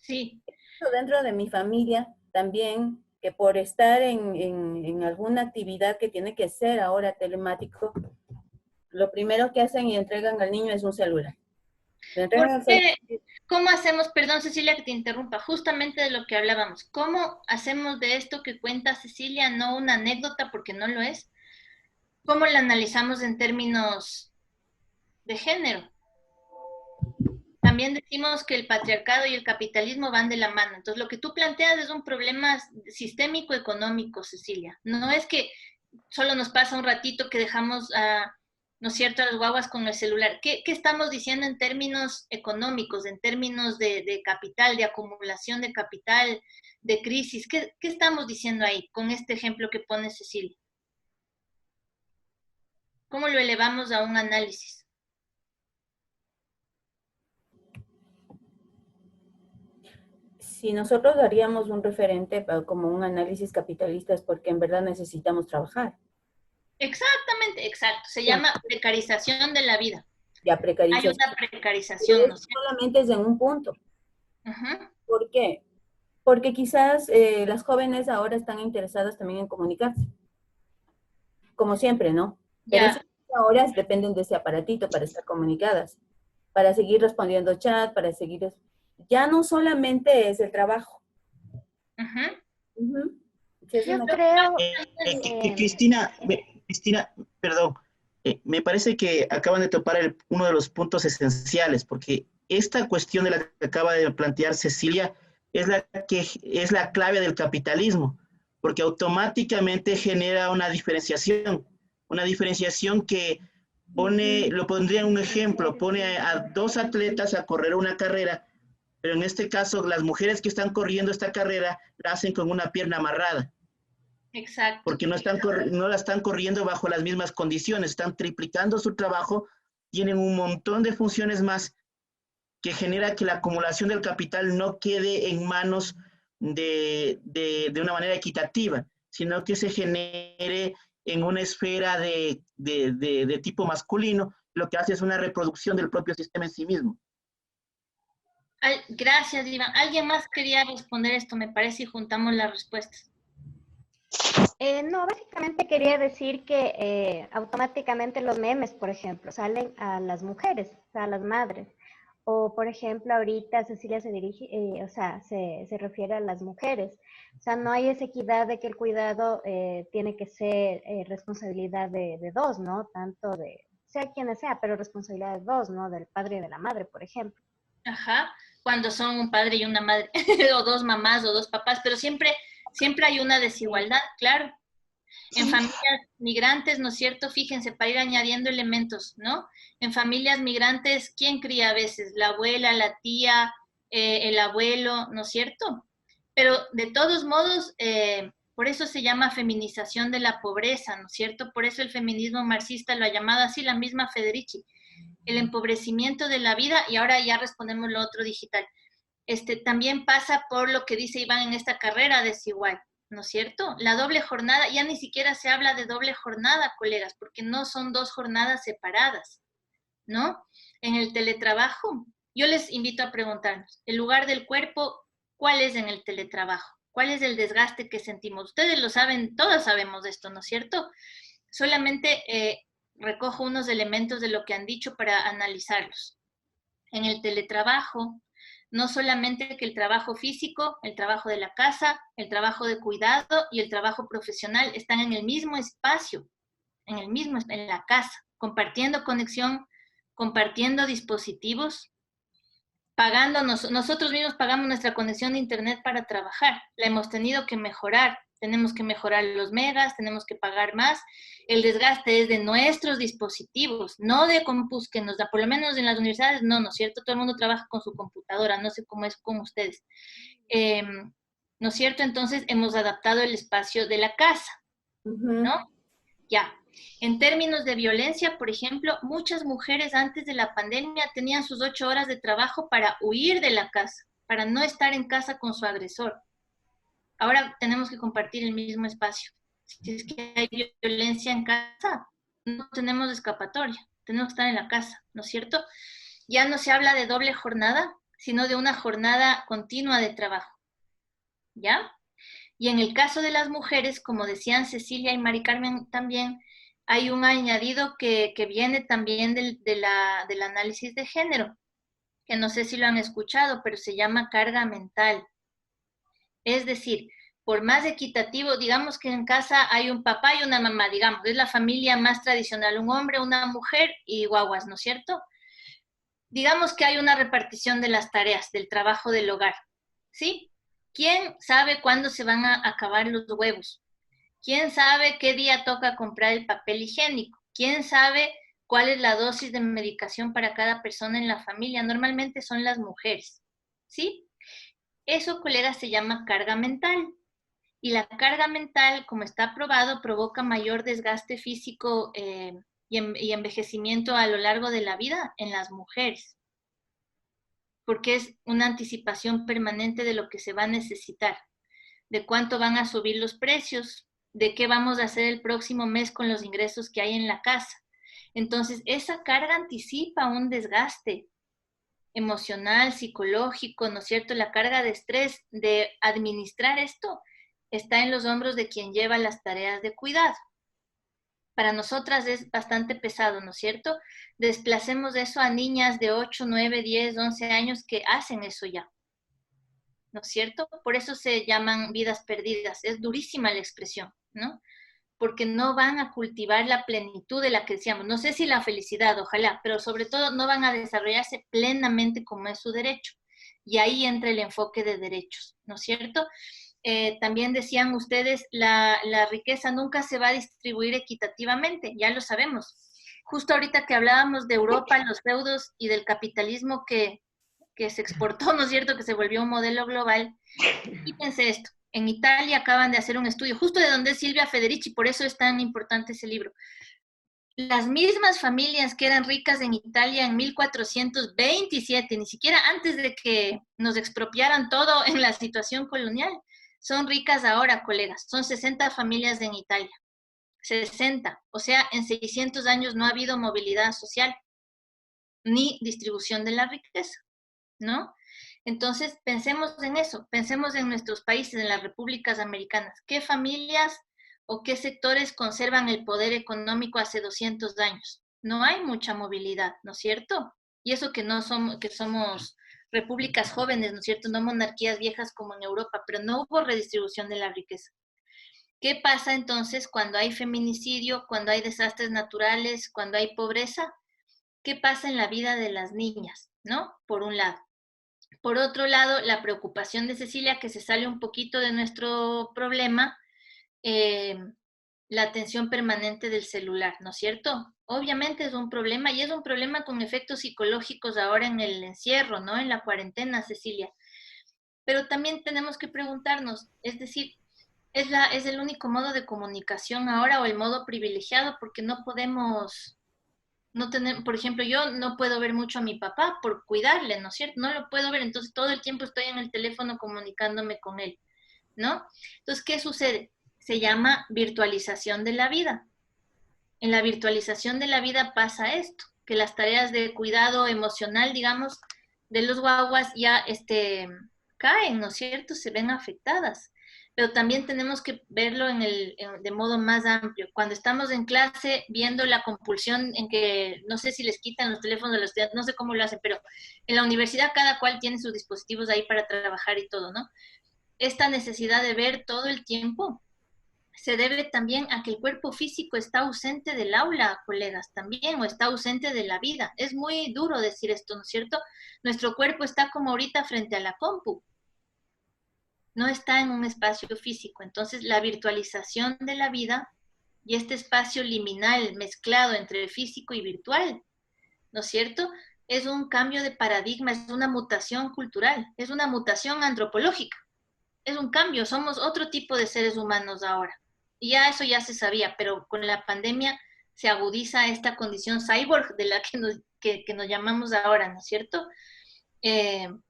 Sí. Dentro de mi familia también, que por estar en alguna actividad que tiene que ser ahora telemático, lo primero que hacen y entregan al niño es un celular. ¿Cómo hacemos, perdón Cecilia que te interrumpa, justamente de lo que hablábamos, cómo hacemos de esto que cuenta Cecilia no una anécdota porque no lo es? ¿Cómo la analizamos en términos de género? También decimos que el patriarcado y el capitalismo van de la mano. Entonces, lo que tú planteas es un problema sistémico económico, Cecilia. No es que solo nos pasa un ratito que dejamos, ¿no es cierto?, a las guaguas con el celular. ¿Qué estamos diciendo en términos económicos, en términos de capital, de acumulación de capital, de crisis? ¿Qué estamos diciendo ahí con este ejemplo que pone Cecilia? ¿Cómo lo elevamos a un análisis? Si nosotros daríamos un referente como un análisis capitalista es porque en verdad necesitamos trabajar. Exactamente, exacto. Se llama precarización de la vida. Ya, precarización. Hay una precarización, ¿no? Solamente es en un punto. ¿Por qué? Porque quizás las jóvenes ahora están interesadas también en comunicarse. Como siempre, ¿no? Pero esas horas dependen de ese aparatito para estar comunicadas, para seguir respondiendo chat, para seguir... Ya no solamente es el trabajo. Yo creo... Cristina, perdón, me parece que acaban de topar uno de los puntos esenciales, porque esta cuestión de la que acaba de plantear Cecilia es la clave del capitalismo, porque automáticamente genera una diferenciación que lo pondría en un ejemplo, pone a dos atletas a correr una carrera, pero en este caso las mujeres que están corriendo esta carrera la hacen con una pierna amarrada. Exacto. Porque no la están corriendo bajo las mismas condiciones, están triplicando su trabajo, tienen un montón de funciones más que genera que la acumulación del capital no quede en manos de una manera equitativa, sino que se genere en una esfera de tipo masculino, lo que hace es una reproducción del propio sistema en sí mismo. Gracias, Iván. ¿Alguien más quería responder esto? Me parece y juntamos las respuestas. No, básicamente quería decir que automáticamente los memes, por ejemplo, salen a las mujeres, a las madres. O, por ejemplo, ahorita Cecilia se dirige, se refiere a las mujeres. O sea, no hay esa equidad de que el cuidado tiene que ser responsabilidad de dos, ¿no? Tanto de, sea quien sea, pero responsabilidad de dos, ¿no? Del padre y de la madre, por ejemplo. Ajá, cuando son un padre y una madre, o dos mamás o dos papás, pero siempre hay una desigualdad, claro. En familias migrantes, ¿no es cierto? Fíjense, para ir añadiendo elementos, ¿no? En familias migrantes, ¿quién cría a veces? La abuela, la tía, el abuelo, ¿no es cierto? Pero de todos modos, por eso se llama feminización de la pobreza, ¿no es cierto? Por eso el feminismo marxista lo ha llamado así, la misma Federici, el empobrecimiento de la vida, y ahora ya respondemos lo otro digital. También pasa por lo que dice Iván en esta carrera desigual, ¿no es cierto? La doble jornada, ya ni siquiera se habla de doble jornada, colegas, porque no son dos jornadas separadas, ¿no? En el teletrabajo, yo les invito a preguntarnos, el lugar del cuerpo, ¿cuál es en el teletrabajo? ¿Cuál es el desgaste que sentimos? Ustedes lo saben, todos sabemos de esto, ¿no es cierto? Solamente recojo unos elementos de lo que han dicho para analizarlos. En el teletrabajo, no solamente que el trabajo físico, el trabajo de la casa, el trabajo de cuidado y el trabajo profesional están en el mismo espacio, en la casa, compartiendo conexión, compartiendo dispositivos, nosotros mismos pagamos nuestra conexión de internet para trabajar, la hemos tenido que mejorar, tenemos que mejorar los megas, tenemos que pagar más, el desgaste es de nuestros dispositivos, no de compus que nos da, por lo menos en las universidades, no es cierto, todo el mundo trabaja con su computadora, no sé cómo es con ustedes, ¿no es cierto? Entonces hemos adaptado el espacio de la casa, ¿no? Ya. En términos de violencia, por ejemplo, muchas mujeres antes de la pandemia tenían sus 8 horas de trabajo para huir de la casa, para no estar en casa con su agresor. Ahora tenemos que compartir el mismo espacio. Si es que hay violencia en casa, no tenemos escapatoria, tenemos que estar en la casa, ¿no es cierto? Ya no se habla de doble jornada, sino de una jornada continua de trabajo, ¿ya? Y en el caso de las mujeres, como decían Cecilia y Mari Carmen también, hay un añadido que viene también del análisis de género, que no sé si lo han escuchado, pero se llama carga mental. Es decir, por más equitativo, digamos que en casa hay un papá y una mamá, digamos, es la familia más tradicional, un hombre, una mujer y guaguas, ¿no es cierto? Digamos que hay una repartición de las tareas, del trabajo del hogar, ¿sí? ¿Quién sabe cuándo se van a acabar los huevos? ¿Quién sabe qué día toca comprar el papel higiénico? ¿Quién sabe cuál es la dosis de medicación para cada persona en la familia? Normalmente son las mujeres, ¿sí? Eso, colegas, se llama carga mental. Y la carga mental, como está probado, provoca mayor desgaste físico y envejecimiento a lo largo de la vida en las mujeres, porque es una anticipación permanente de lo que se va a necesitar, de cuánto van a subir los precios, de qué vamos a hacer el próximo mes con los ingresos que hay en la casa. Entonces, esa carga anticipa un desgaste emocional, psicológico, ¿no es cierto? La carga de estrés de administrar esto está en los hombros de quien lleva las tareas de cuidado. Para nosotras es bastante pesado, ¿no es cierto? Desplacemos eso a niñas de 8, 9, 10, 11 años que hacen eso ya, ¿no es cierto? Por eso se llaman vidas perdidas. Es durísima la expresión, ¿no? Porque no van a cultivar la plenitud de la que decíamos. No sé si la felicidad, ojalá, pero sobre todo no van a desarrollarse plenamente como es su derecho. Y ahí entra el enfoque de derechos, ¿no es cierto? También decían ustedes, la riqueza nunca se va a distribuir equitativamente, ya lo sabemos. Justo ahorita que hablábamos de Europa, los feudos y del capitalismo que se exportó, ¿no es cierto?, que se volvió un modelo global. Fíjense esto, en Italia acaban de hacer un estudio, justo de donde es Silvia Federici, por eso es tan importante ese libro. Las mismas familias que eran ricas en Italia en 1427, ni siquiera antes de que nos expropiaran todo en la situación colonial, son ricas ahora, colegas. Son 60 familias en Italia. 60. O sea, en 600 años no ha habido movilidad social ni distribución de la riqueza, ¿no? Entonces, pensemos en eso. Pensemos en nuestros países, en las repúblicas americanas. ¿Qué familias o qué sectores conservan el poder económico hace 200 años? No hay mucha movilidad, ¿no es cierto? Y eso que no somos, que somos repúblicas jóvenes, ¿no es cierto? No monarquías viejas como en Europa, pero no hubo redistribución de la riqueza. ¿Qué pasa entonces cuando hay feminicidio, cuando hay desastres naturales, cuando hay pobreza? ¿Qué pasa en la vida de las niñas, no? Por un lado. Por otro lado, la preocupación de Cecilia, que se sale un poquito de nuestro problema, la atención permanente del celular, ¿no es cierto? Obviamente es un problema y es un problema con efectos psicológicos ahora en el encierro, ¿no? En la cuarentena, Cecilia. Pero también tenemos que preguntarnos, es decir, ¿es el único modo de comunicación ahora o el modo privilegiado? Porque no podemos, no tenemos, por ejemplo, yo no puedo ver mucho a mi papá por cuidarle, ¿no es cierto? No lo puedo ver, entonces todo el tiempo estoy en el teléfono comunicándome con él, ¿no? Entonces, ¿qué sucede? Se llama virtualización de la vida. En la virtualización de la vida pasa esto, que las tareas de cuidado emocional, digamos, de los guaguas ya caen, ¿no es cierto? Se ven afectadas. Pero también tenemos que verlo de modo más amplio. Cuando estamos en clase viendo la compulsión en que, no sé si les quitan los teléfonos de los estudiantes, no sé cómo lo hacen, pero en la universidad cada cual tiene sus dispositivos ahí para trabajar y todo, ¿no? Esta necesidad de ver todo el tiempo se debe también a que el cuerpo físico está ausente del aula, colegas, también, o está ausente de la vida. Es muy duro decir esto, ¿no es cierto? Nuestro cuerpo está como ahorita frente a la compu, no está en un espacio físico. Entonces, la virtualización de la vida y este espacio liminal mezclado entre físico y virtual, ¿no es cierto? Es un cambio de paradigma, es una mutación cultural, es una mutación antropológica, es un cambio, somos otro tipo de seres humanos ahora. Y ya eso ya se sabía, pero con la pandemia se agudiza esta condición cyborg de la que nos llamamos ahora, ¿no es cierto?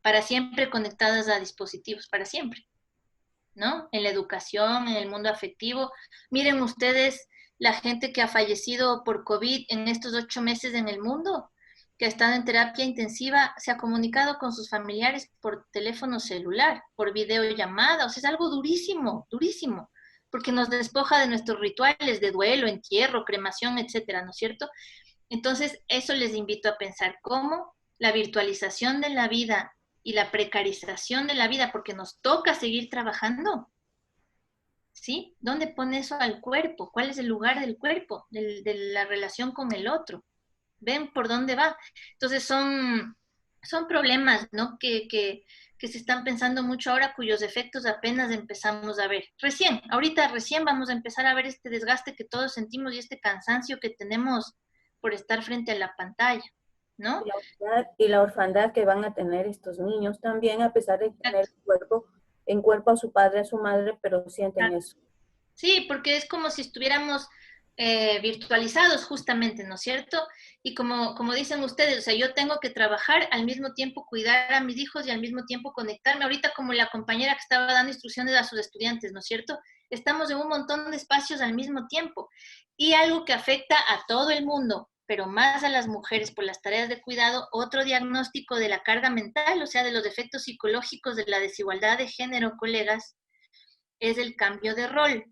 Para siempre conectadas a dispositivos, para siempre, ¿no? En la educación, en el mundo afectivo. Miren ustedes la gente que ha fallecido por COVID en estos 8 meses en el mundo, que ha estado en terapia intensiva, se ha comunicado con sus familiares por teléfono celular, por videollamada. O sea, es algo durísimo, durísimo, porque nos despoja de nuestros rituales de duelo, entierro, cremación, etcétera, ¿no es cierto? Entonces, eso les invito a pensar, cómo la virtualización de la vida y la precarización de la vida, porque nos toca seguir trabajando, ¿sí? ¿Dónde pone eso al cuerpo? ¿Cuál es el lugar del cuerpo, de la relación con el otro? ¿Ven por dónde va? Entonces son problemas, ¿no? Que se están pensando mucho ahora, cuyos efectos apenas empezamos a ver. Ahorita recién vamos a empezar a ver este desgaste que todos sentimos y este cansancio que tenemos por estar frente a la pantalla, ¿no? Y la orfandad que van a tener estos niños también, a pesar de tener en cuerpo a su padre, a su madre, pero sienten eso. Sí, porque es como si estuviéramos virtualizados justamente, ¿no es cierto? Y como dicen ustedes, o sea, yo tengo que trabajar, al mismo tiempo cuidar a mis hijos y al mismo tiempo conectarme. Ahorita como la compañera que estaba dando instrucciones a sus estudiantes, ¿no es cierto? Estamos en un montón de espacios al mismo tiempo. Y algo que afecta a todo el mundo, pero más a las mujeres por las tareas de cuidado, otro diagnóstico de la carga mental, o sea, de los efectos psicológicos de la desigualdad de género, colegas, es el cambio de rol.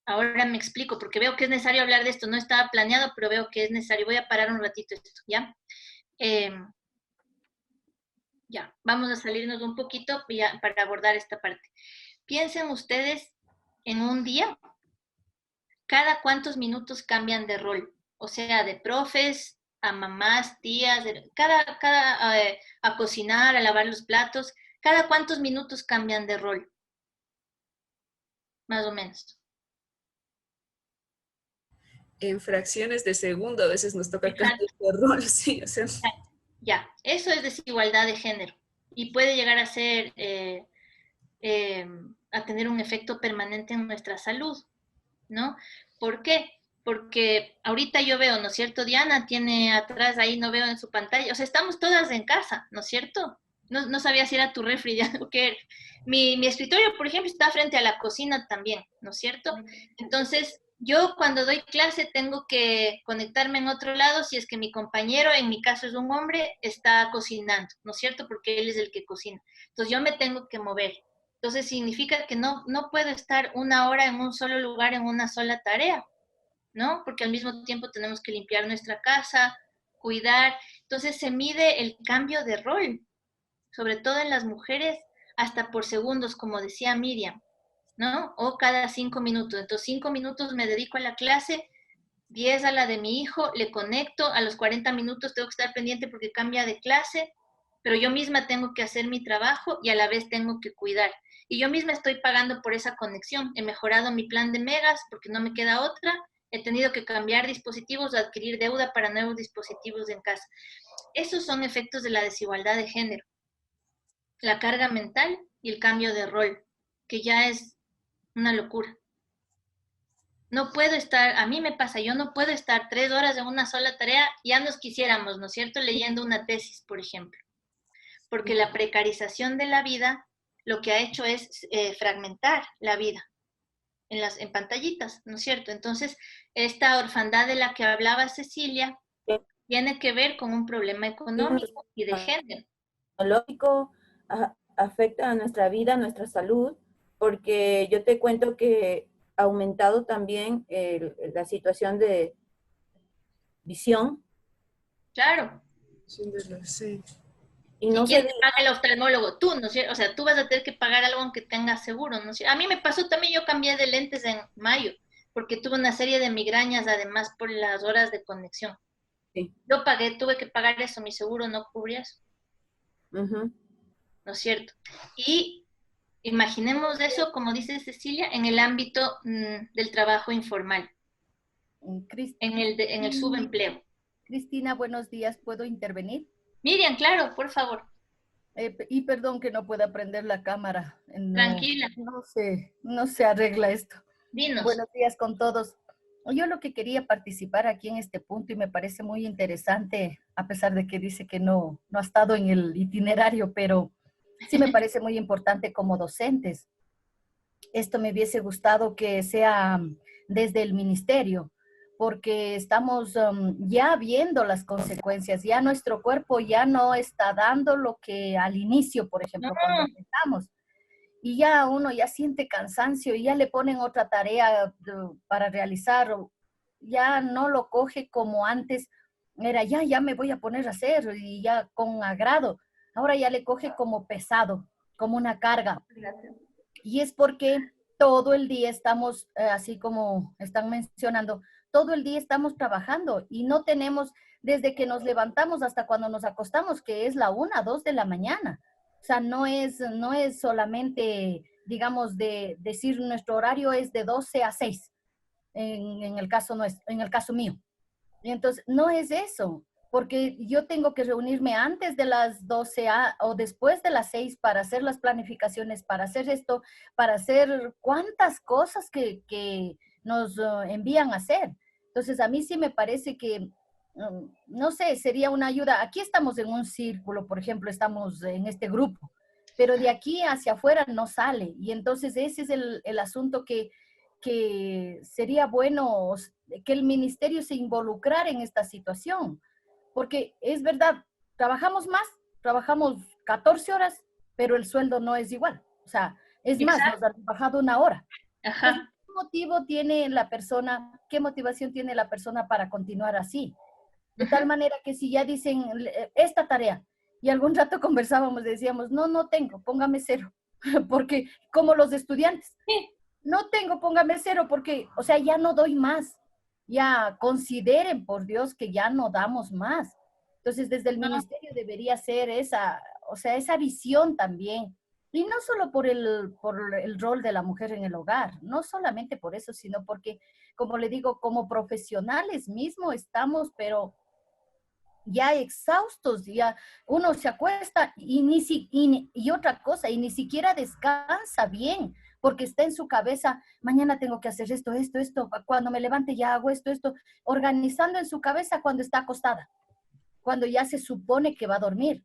Ahora me explico, porque veo que es necesario hablar de esto. No estaba planeado, pero veo que es necesario. Voy a parar un ratito esto, ¿ya? Ya, vamos a salirnos un poquito para abordar esta parte. Piensen ustedes en un día, cada cuántos minutos cambian de rol. O sea, de profes a mamás, tías, a cocinar, a lavar los platos. ¿Cada cuántos minutos cambian de rol? Más o menos. En fracciones de segundo a veces nos toca cambiar de rol, sí, o sea. Ya, eso es desigualdad de género y puede llegar a ser, a tener un efecto permanente en nuestra salud, ¿no? ¿Por qué? Porque ahorita yo veo, ¿no es cierto? Diana tiene atrás ahí, no veo en su pantalla, o sea, estamos todas en casa, ¿no es cierto? No sabía si era tu refri, ya no que mi escritorio, por ejemplo, está frente a la cocina también, ¿no es cierto? Entonces, yo cuando doy clase tengo que conectarme en otro lado si es que mi compañero, en mi caso es un hombre, está cocinando, ¿no es cierto? Porque él es el que cocina. Entonces yo me tengo que mover. Entonces significa que no puedo estar 1 hora en un solo lugar, en una sola tarea, ¿no? Porque al mismo tiempo tenemos que limpiar nuestra casa, cuidar. Entonces se mide el cambio de rol, sobre todo en las mujeres, hasta por segundos, como decía Miriam, ¿no? O cada 5 minutos. Entonces 5 minutos me dedico a la clase, 10 a la de mi hijo, le conecto, a los 40 minutos tengo que estar pendiente porque cambia de clase, pero yo misma tengo que hacer mi trabajo y a la vez tengo que cuidar. Y yo misma estoy pagando por esa conexión. He mejorado mi plan de megas porque no me queda otra He tenido que cambiar dispositivos o adquirir deuda para nuevos dispositivos en casa. Esos son efectos de la desigualdad de género. La carga mental y el cambio de rol, que ya es una locura. No puedo estar, a mí me pasa, yo no puedo estar 3 horas en una sola tarea, ya nos quisiéramos, ¿no es cierto?, leyendo una tesis, por ejemplo. Porque la precarización de la vida lo que ha hecho es fragmentar la vida en pantallitas, ¿no es cierto? Entonces, esta orfandad de la que hablaba Cecilia tiene que ver con un problema económico y de género. Tecnológico afecta a nuestra vida, a nuestra salud, porque yo te cuento que ha aumentado también la situación de visión. Claro. Sí. Y no ¿Quién te paga el oftalmólogo? Tú, ¿no es cierto? O sea, tú vas a tener que pagar algo aunque tengas seguro, ¿no es cierto? A mí me pasó también, yo cambié de lentes en mayo, porque tuve una serie de migrañas, además, por las horas de conexión. Sí. Yo pagué, tuve que pagar eso, mi seguro no cubría eso. Uh-huh. ¿No es cierto? Y imaginemos eso, como dice Cecilia, en el ámbito del trabajo informal, en el subempleo. Cristina, buenos días, ¿puedo intervenir? Miriam, claro, por favor. Y perdón que no pueda prender la cámara. Tranquila. No se arregla esto. Dinos. Buenos días con todos. Yo lo que quería participar aquí en este punto y me parece muy interesante, a pesar de que dice que no ha estado en el itinerario, pero sí me parece muy importante como docentes. Esto me hubiese gustado que sea desde el ministerio, porque estamos ya viendo las consecuencias, ya nuestro cuerpo ya no está dando lo que al inicio, por ejemplo, cuando empezamos. Y ya uno ya siente cansancio y ya le ponen otra tarea para realizar, ya no lo coge como antes, era ya me voy a poner a hacer y ya con agrado. Ahora ya le coge como pesado, como una carga. Y es porque todo el día estamos, así como están mencionando, todo el día estamos trabajando y no tenemos desde que nos levantamos hasta cuando nos acostamos, que es la 1, 2 de la mañana. O sea, no es solamente, digamos, de decir nuestro horario es de 12 a 6, en el caso mío. Y entonces, no es eso, porque yo tengo que reunirme antes de las 12 o después de las 6 para hacer las planificaciones, para hacer esto, para hacer cuántas cosas que nos envían a hacer. Entonces, a mí sí me parece que, no sé, sería una ayuda. Aquí estamos en un círculo, por ejemplo, estamos en este grupo, pero de aquí hacia afuera no sale. Y entonces ese es el asunto que sería bueno que el ministerio se involucrara en esta situación. Porque es verdad, trabajamos más, trabajamos 14 horas, pero el sueldo no es igual. O sea, es más, nos han bajado 1 hora. Ajá. ¿Qué motivo tiene la persona, qué motivación tiene la persona para continuar así? De tal manera que si ya dicen esta tarea, y algún rato conversábamos, decíamos, no tengo, póngame 0. Porque como los estudiantes, no tengo, póngame 0, porque, o sea, ya no doy más. Ya consideren, por Dios, que ya no damos más. Entonces, desde el ministerio debería ser esa visión también. Y no solo por el rol de la mujer en el hogar, no solamente por eso, sino porque, como le digo, como profesionales mismo estamos, pero ya exhaustos, ya uno se acuesta y otra cosa, y ni siquiera descansa bien, porque está en su cabeza, mañana tengo que hacer esto, cuando me levante ya hago esto, organizando en su cabeza cuando está acostada, cuando ya se supone que va a dormir.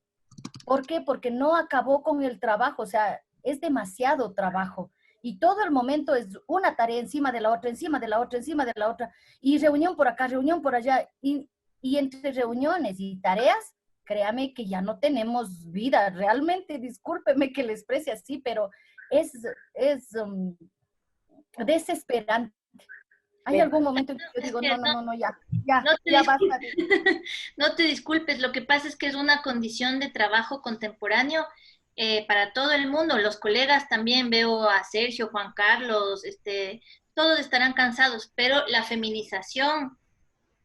¿Por qué? Porque no acabó con el trabajo, o sea, es demasiado trabajo. Y todo el momento es una tarea encima de la otra, encima de la otra, encima de la otra, y reunión por acá, reunión por allá, y entre reuniones y tareas, créame que ya no tenemos vida. Realmente, discúlpeme que les exprese así, pero es desesperante. Hay algún momento en que yo digo, no, ya basta. No te disculpes, lo que pasa es que es una condición de trabajo contemporáneo para todo el mundo. Los colegas también, veo a Sergio, Juan Carlos, todos estarán cansados, pero la feminización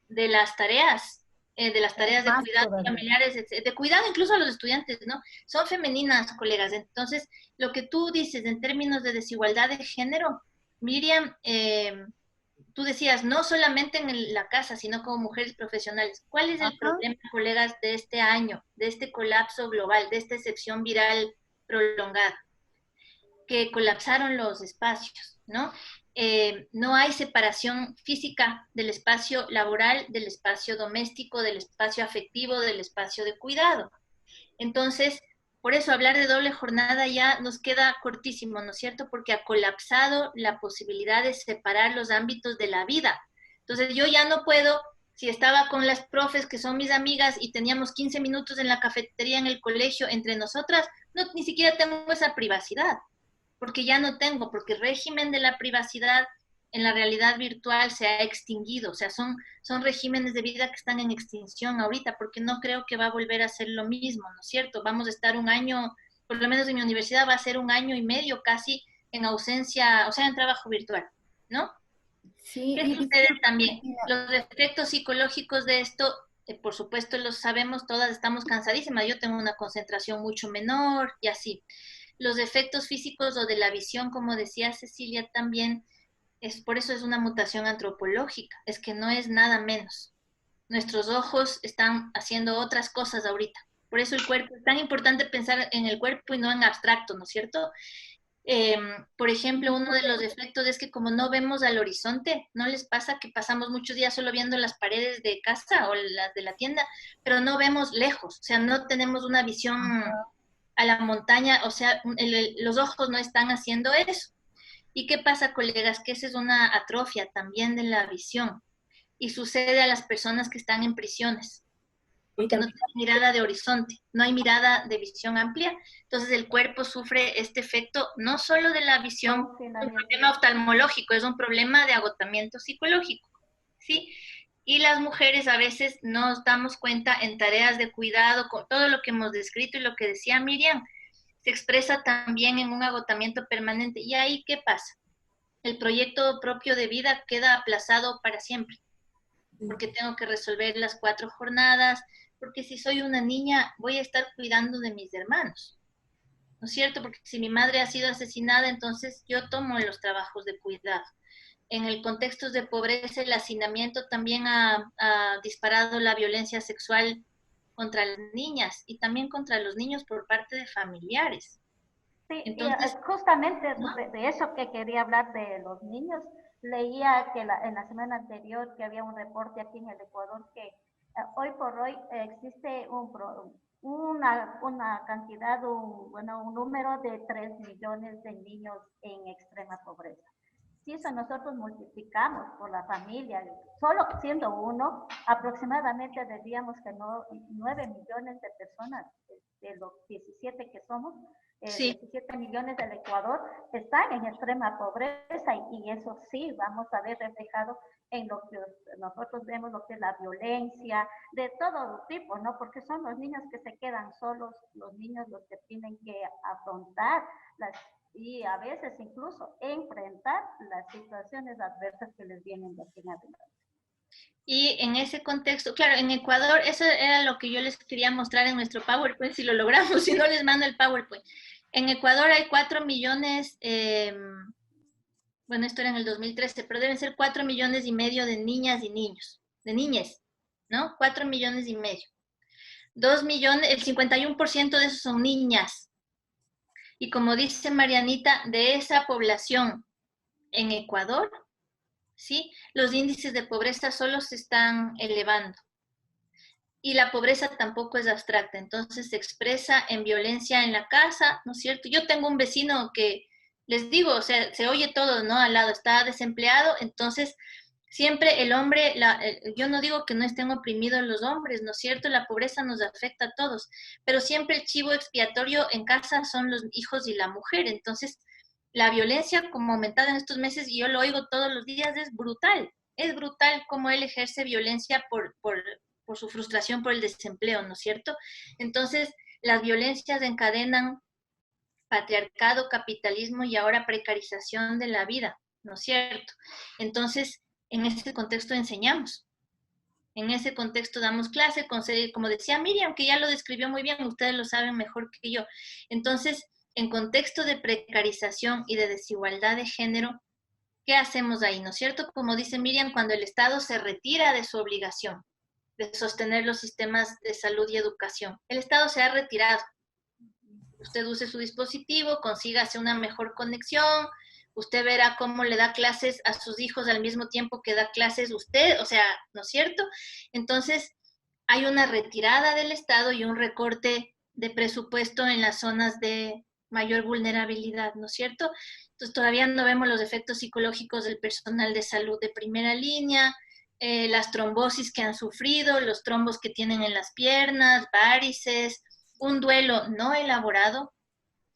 de las tareas de cuidado familiares, de cuidado incluso a los estudiantes, ¿no? Son femeninas, colegas. Entonces, lo que tú dices en términos de desigualdad de género, Miriam, tú decías, no solamente en la casa, sino como mujeres profesionales. ¿Cuál es el problema, colegas, de este año, de este colapso global, de esta excepción viral prolongada? Que colapsaron los espacios, ¿no? No hay separación física del espacio laboral, del espacio doméstico, del espacio afectivo, del espacio de cuidado. Entonces, por eso hablar de doble jornada ya nos queda cortísimo, ¿no es cierto? Porque ha colapsado la posibilidad de separar los ámbitos de la vida. Entonces, yo ya no puedo, si estaba con las profes que son mis amigas y teníamos 15 minutos en la cafetería en el colegio entre nosotras, no, ni siquiera tengo esa privacidad, porque ya no tengo, porque el régimen de la privacidad en la realidad virtual se ha extinguido, o sea, son regímenes de vida que están en extinción ahorita, porque no creo que va a volver a ser lo mismo, ¿no es cierto? Vamos a estar un año, por lo menos en mi universidad va a ser 1 año y medio casi en ausencia, o sea, en trabajo virtual, ¿no? Sí, ¿Qué sucede también? Los efectos psicológicos de esto, por supuesto, los sabemos todas, estamos cansadísimas, yo tengo una concentración mucho menor y así. Los efectos físicos o de la visión, como decía Cecilia también, por eso es una mutación antropológica, es que no es nada menos. Nuestros ojos están haciendo otras cosas ahorita. Por eso el cuerpo, es tan importante pensar en el cuerpo y no en abstracto, ¿no es cierto? Por ejemplo, uno de los efectos es que como no vemos al horizonte, ¿no les pasa que pasamos muchos días solo viendo las paredes de casa o las de la tienda, pero no vemos lejos, o sea, no tenemos una visión a la montaña, o sea, los ojos no están haciendo eso. ¿Y qué pasa, colegas? Que esa es una atrofia también de la visión y sucede a las personas que están en prisiones, porque no tienen mirada de horizonte, no hay mirada de visión amplia, entonces el cuerpo sufre este efecto no solo de la visión, es un problema oftalmológico, es un problema de agotamiento psicológico, ¿sí? Y las mujeres a veces no nos damos cuenta en tareas de cuidado, con todo lo que hemos descrito y lo que decía Miriam, se expresa también en un agotamiento permanente. ¿Y ahí qué pasa? El proyecto propio de vida queda aplazado para siempre, porque tengo que resolver las 4 jornadas, porque si soy una niña voy a estar cuidando de mis hermanos, ¿no es cierto? Porque si mi madre ha sido asesinada, entonces yo tomo los trabajos de cuidado. En el contexto de pobreza, el hacinamiento también ha disparado la violencia sexual contra las niñas y también contra los niños por parte de familiares. Sí, entonces, justamente de eso que quería hablar de los niños, leía que en la semana anterior que había un reporte aquí en el Ecuador que hoy por hoy existe una cantidad, un número de 3 millones de niños en extrema pobreza. Si eso nosotros multiplicamos por la familia, solo siendo uno, aproximadamente diríamos que 9 millones de personas, de los 17 que somos, 17 millones del Ecuador, están en extrema pobreza y eso sí vamos a ver reflejado en lo que nosotros vemos, lo que es la violencia, de todo tipo, ¿no? Porque son los niños que se quedan solos, los niños los que tienen que afrontar y a veces incluso enfrentar las situaciones adversas que les vienen de aquí en adelante. Y en ese contexto, claro, en Ecuador, eso era lo que yo les quería mostrar en nuestro PowerPoint, si lo logramos, si no les mando el PowerPoint. En Ecuador hay 4 millones, bueno, esto era en el 2013, pero deben ser 4 millones y medio de niñas y niños, de niñes, ¿no? 4 millones y medio. 2 millones, el 51% de esos son niñas. Y como dice Marianita, de esa población en Ecuador, ¿sí? Los índices de pobreza solo se están elevando. Y la pobreza tampoco es abstracta, entonces se expresa en violencia en la casa, ¿no es cierto? Yo tengo un vecino que, les digo, o sea, se oye todo, ¿no? Al lado, está desempleado, entonces siempre el hombre, yo no digo que no estén oprimidos los hombres, ¿no es cierto? La pobreza nos afecta a todos, pero siempre el chivo expiatorio en casa son los hijos y la mujer, entonces la violencia como aumentada en estos meses, y yo lo oigo todos los días, es brutal cómo él ejerce violencia por su frustración por el desempleo, ¿no es cierto? Entonces, las violencias encadenan patriarcado, capitalismo y ahora precarización de la vida, ¿no es cierto? Entonces, en ese contexto enseñamos. En ese contexto damos clase, como decía Miriam, que ya lo describió muy bien, ustedes lo saben mejor que yo. Entonces, en contexto de precarización y de desigualdad de género, ¿qué hacemos ahí? ¿No es cierto? Como dice Miriam, cuando el Estado se retira de su obligación de sostener los sistemas de salud y educación. El Estado se ha retirado. Usted use su dispositivo, consígase una mejor conexión, usted verá cómo le da clases a sus hijos al mismo tiempo que da clases usted, o sea, ¿no es cierto? Entonces, hay una retirada del Estado y un recorte de presupuesto en las zonas de mayor vulnerabilidad, ¿no es cierto? Entonces, todavía no vemos los efectos psicológicos del personal de salud de primera línea, las trombosis que han sufrido, los trombos que tienen en las piernas, varices, un duelo no elaborado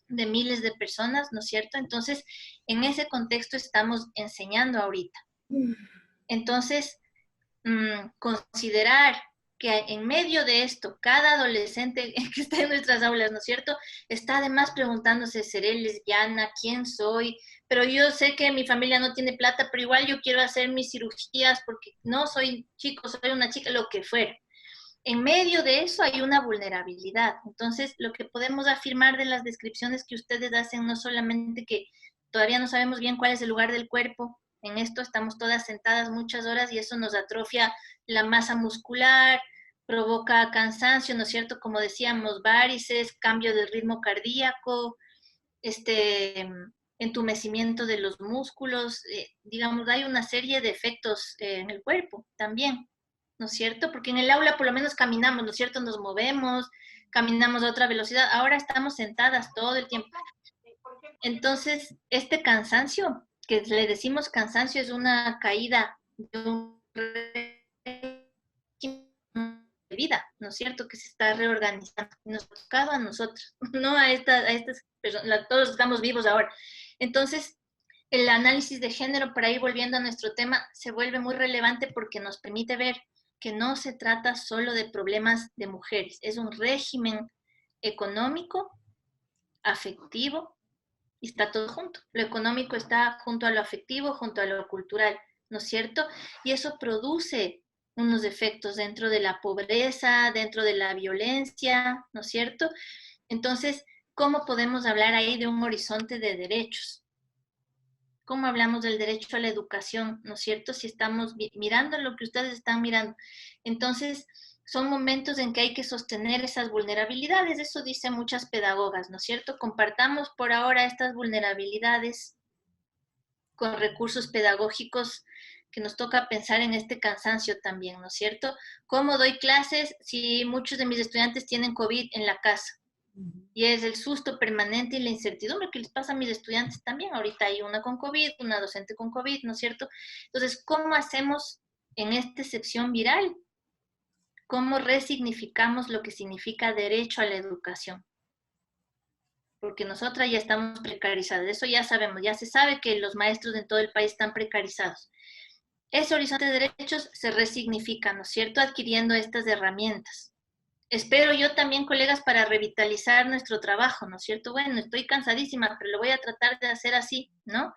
de miles de personas, ¿no es cierto? Entonces, en ese contexto estamos enseñando ahorita. Entonces, considerar que en medio de esto, cada adolescente que está en nuestras aulas, ¿no es cierto?, está además preguntándose, ¿seré lesbiana? ¿Quién soy? Pero yo sé que mi familia no tiene plata, pero igual yo quiero hacer mis cirugías porque no soy chico, soy una chica, lo que fuera. En medio de eso hay una vulnerabilidad. Entonces, lo que podemos afirmar de las descripciones que ustedes hacen, no solamente que todavía no sabemos bien cuál es el lugar del cuerpo, en esto estamos todas sentadas muchas horas y eso nos atrofia la masa muscular, provoca cansancio, ¿no es cierto? Como decíamos, varices, cambio del ritmo cardíaco, entumecimiento de los músculos, digamos, hay una serie de efectos en el cuerpo también, ¿no es cierto? Porque en el aula por lo menos caminamos, ¿no es cierto? Nos movemos, caminamos a otra velocidad, ahora estamos sentadas todo el tiempo. Entonces, este cansancio, que le decimos cansancio, es una caída de un de vida, ¿no es cierto? Que se está reorganizando. Nos ha tocado a nosotros, no a estas personas, todos estamos vivos ahora. Entonces, el análisis de género, para ir volviendo a nuestro tema, se vuelve muy relevante porque nos permite ver que no se trata solo de problemas de mujeres, es un régimen económico, afectivo, y está todo junto. Lo económico está junto a lo afectivo, junto a lo cultural, ¿no es cierto? Y eso produce unos efectos dentro de la pobreza, dentro de la violencia, ¿no es cierto? Entonces, ¿cómo podemos hablar ahí de un horizonte de derechos? ¿Cómo hablamos del derecho a la educación, ¿no es cierto? Si estamos mirando lo que ustedes están mirando. Entonces, son momentos en que hay que sostener esas vulnerabilidades, eso dicen muchas pedagogas, ¿no es cierto? Compartamos por ahora estas vulnerabilidades con recursos pedagógicos que nos toca pensar en este cansancio también, ¿no es cierto? ¿Cómo doy clases si muchos de mis estudiantes tienen COVID en la casa? Y es el susto permanente y la incertidumbre que les pasa a mis estudiantes también. Ahorita hay una con COVID, una docente con COVID, ¿no es cierto? Entonces, ¿cómo hacemos en esta excepción viral? ¿Cómo resignificamos lo que significa derecho a la educación? Porque nosotras ya estamos precarizadas, eso ya sabemos, ya se sabe que los maestros en todo el país están precarizados. Ese horizonte de derechos se resignifica, ¿no es cierto?, adquiriendo estas herramientas. Espero yo también, colegas, para revitalizar nuestro trabajo, ¿no es cierto? Bueno, estoy cansadísima, pero lo voy a tratar de hacer así, ¿no?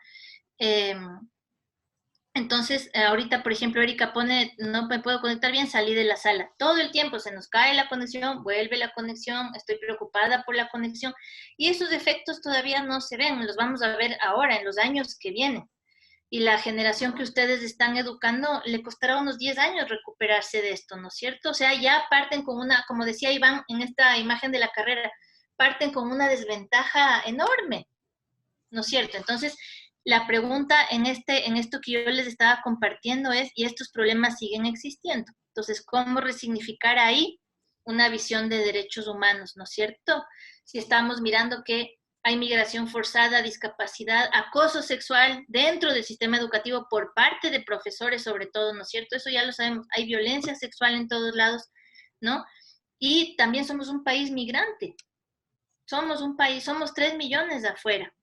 Entonces, ahorita, por ejemplo, Erika pone, no me puedo conectar bien, salí de la sala. Todo el tiempo se nos cae la conexión, vuelve la conexión, estoy preocupada por la conexión. Y esos efectos todavía no se ven, los vamos a ver ahora, en los años que vienen. Y la generación que ustedes están educando, le costará unos 10 años recuperarse de esto, ¿no es cierto? O sea, ya parten con una, como decía Iván en esta imagen de la carrera, parten con una desventaja enorme, ¿no es cierto? Entonces, la pregunta en esto que yo les estaba compartiendo es, ¿y estos problemas siguen existiendo? Entonces, ¿cómo resignificar ahí una visión de derechos humanos, ¿no es cierto? Si estamos mirando que hay migración forzada, discapacidad, acoso sexual dentro del sistema educativo por parte de profesores sobre todo, ¿no es cierto? Eso ya lo sabemos, hay violencia sexual en todos lados, ¿no? Y también somos un país migrante, somos un país, somos 3 millones de afuera,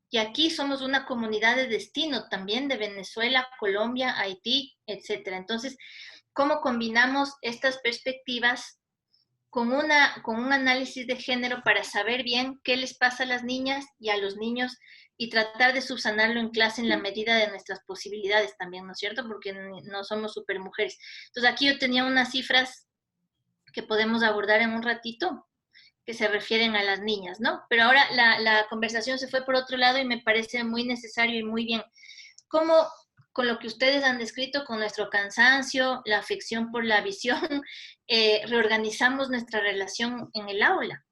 y aquí somos una comunidad de destino también de Venezuela, Colombia, Haití, etcétera. Entonces, ¿cómo combinamos estas perspectivas con un análisis de género para saber bien qué les pasa a las niñas y a los niños y tratar de subsanarlo en clase en la medida de nuestras posibilidades también, ¿no es cierto? Porque no somos super mujeres. Entonces aquí yo tenía unas cifras que podemos abordar en un ratito que se refieren a las niñas, ¿no? Pero ahora la conversación se fue por otro lado y me parece muy necesario y muy bien. cómo con lo que ustedes han descrito, con nuestro cansancio, la afección por la visión, reorganizamos nuestra relación en el aula,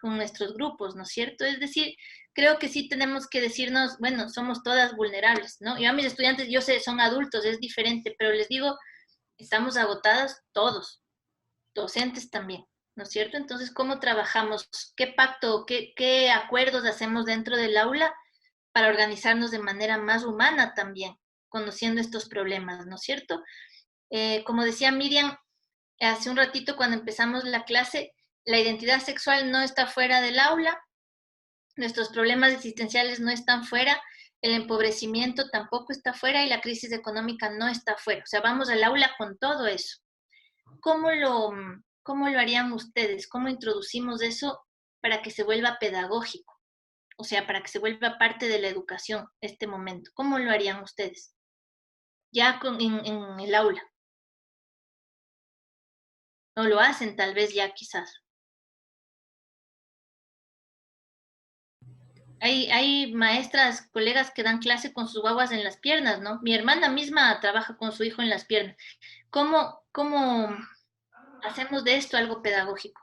con nuestros grupos, ¿no es cierto? Es decir, creo que sí tenemos que decirnos, bueno, somos todas vulnerables, ¿no? Yo a mis estudiantes, yo sé, son adultos, es diferente, pero les digo, estamos agotadas todos, docentes también, ¿no es cierto? Entonces, ¿cómo trabajamos? ¿Qué pacto, qué acuerdos hacemos dentro del aula para organizarnos de manera más humana también, conociendo estos problemas, ¿no es cierto? Como decía Miriam hace un ratito cuando empezamos la clase, la identidad sexual no está fuera del aula, nuestros problemas existenciales no están fuera, el empobrecimiento tampoco está fuera y la crisis económica no está fuera. O sea, vamos al aula con todo eso. ¿Cómo lo harían ustedes? ¿Cómo introducimos eso para que se vuelva pedagógico? O sea, para que se vuelva parte de la educación este momento. ¿Cómo lo harían ustedes? Ya en el aula. O lo hacen tal vez ya quizás. Hay maestras, colegas que dan clase con sus guaguas en las piernas, ¿no? Mi hermana misma trabaja con su hijo en las piernas. ¿Cómo hacemos de esto algo pedagógico?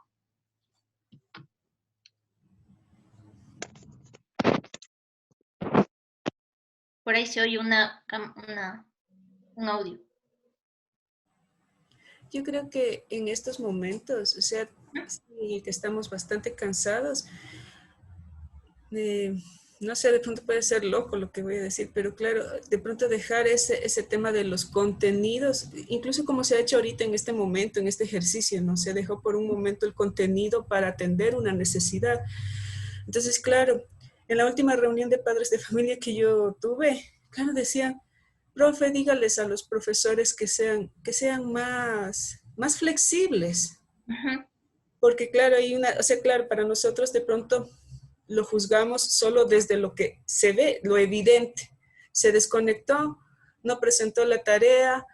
Por ahí se oye un audio. Yo creo que en estos momentos, o sea, sí, que estamos bastante cansados, no sé, de pronto puede ser loco lo que voy a decir, pero claro, de pronto dejar ese tema de los contenidos, incluso como se ha hecho ahorita en este momento, en este ejercicio, ¿no? Se dejó por un momento el contenido para atender una necesidad. Entonces, claro, en la última reunión de padres de familia que yo tuve, claro, decían, profe, dígales a los profesores que sean más flexibles. Uh-huh. Porque claro, o sea, claro, para nosotros de pronto lo juzgamos solo desde lo que se ve, lo evidente. Se desconectó, no presentó la tarea,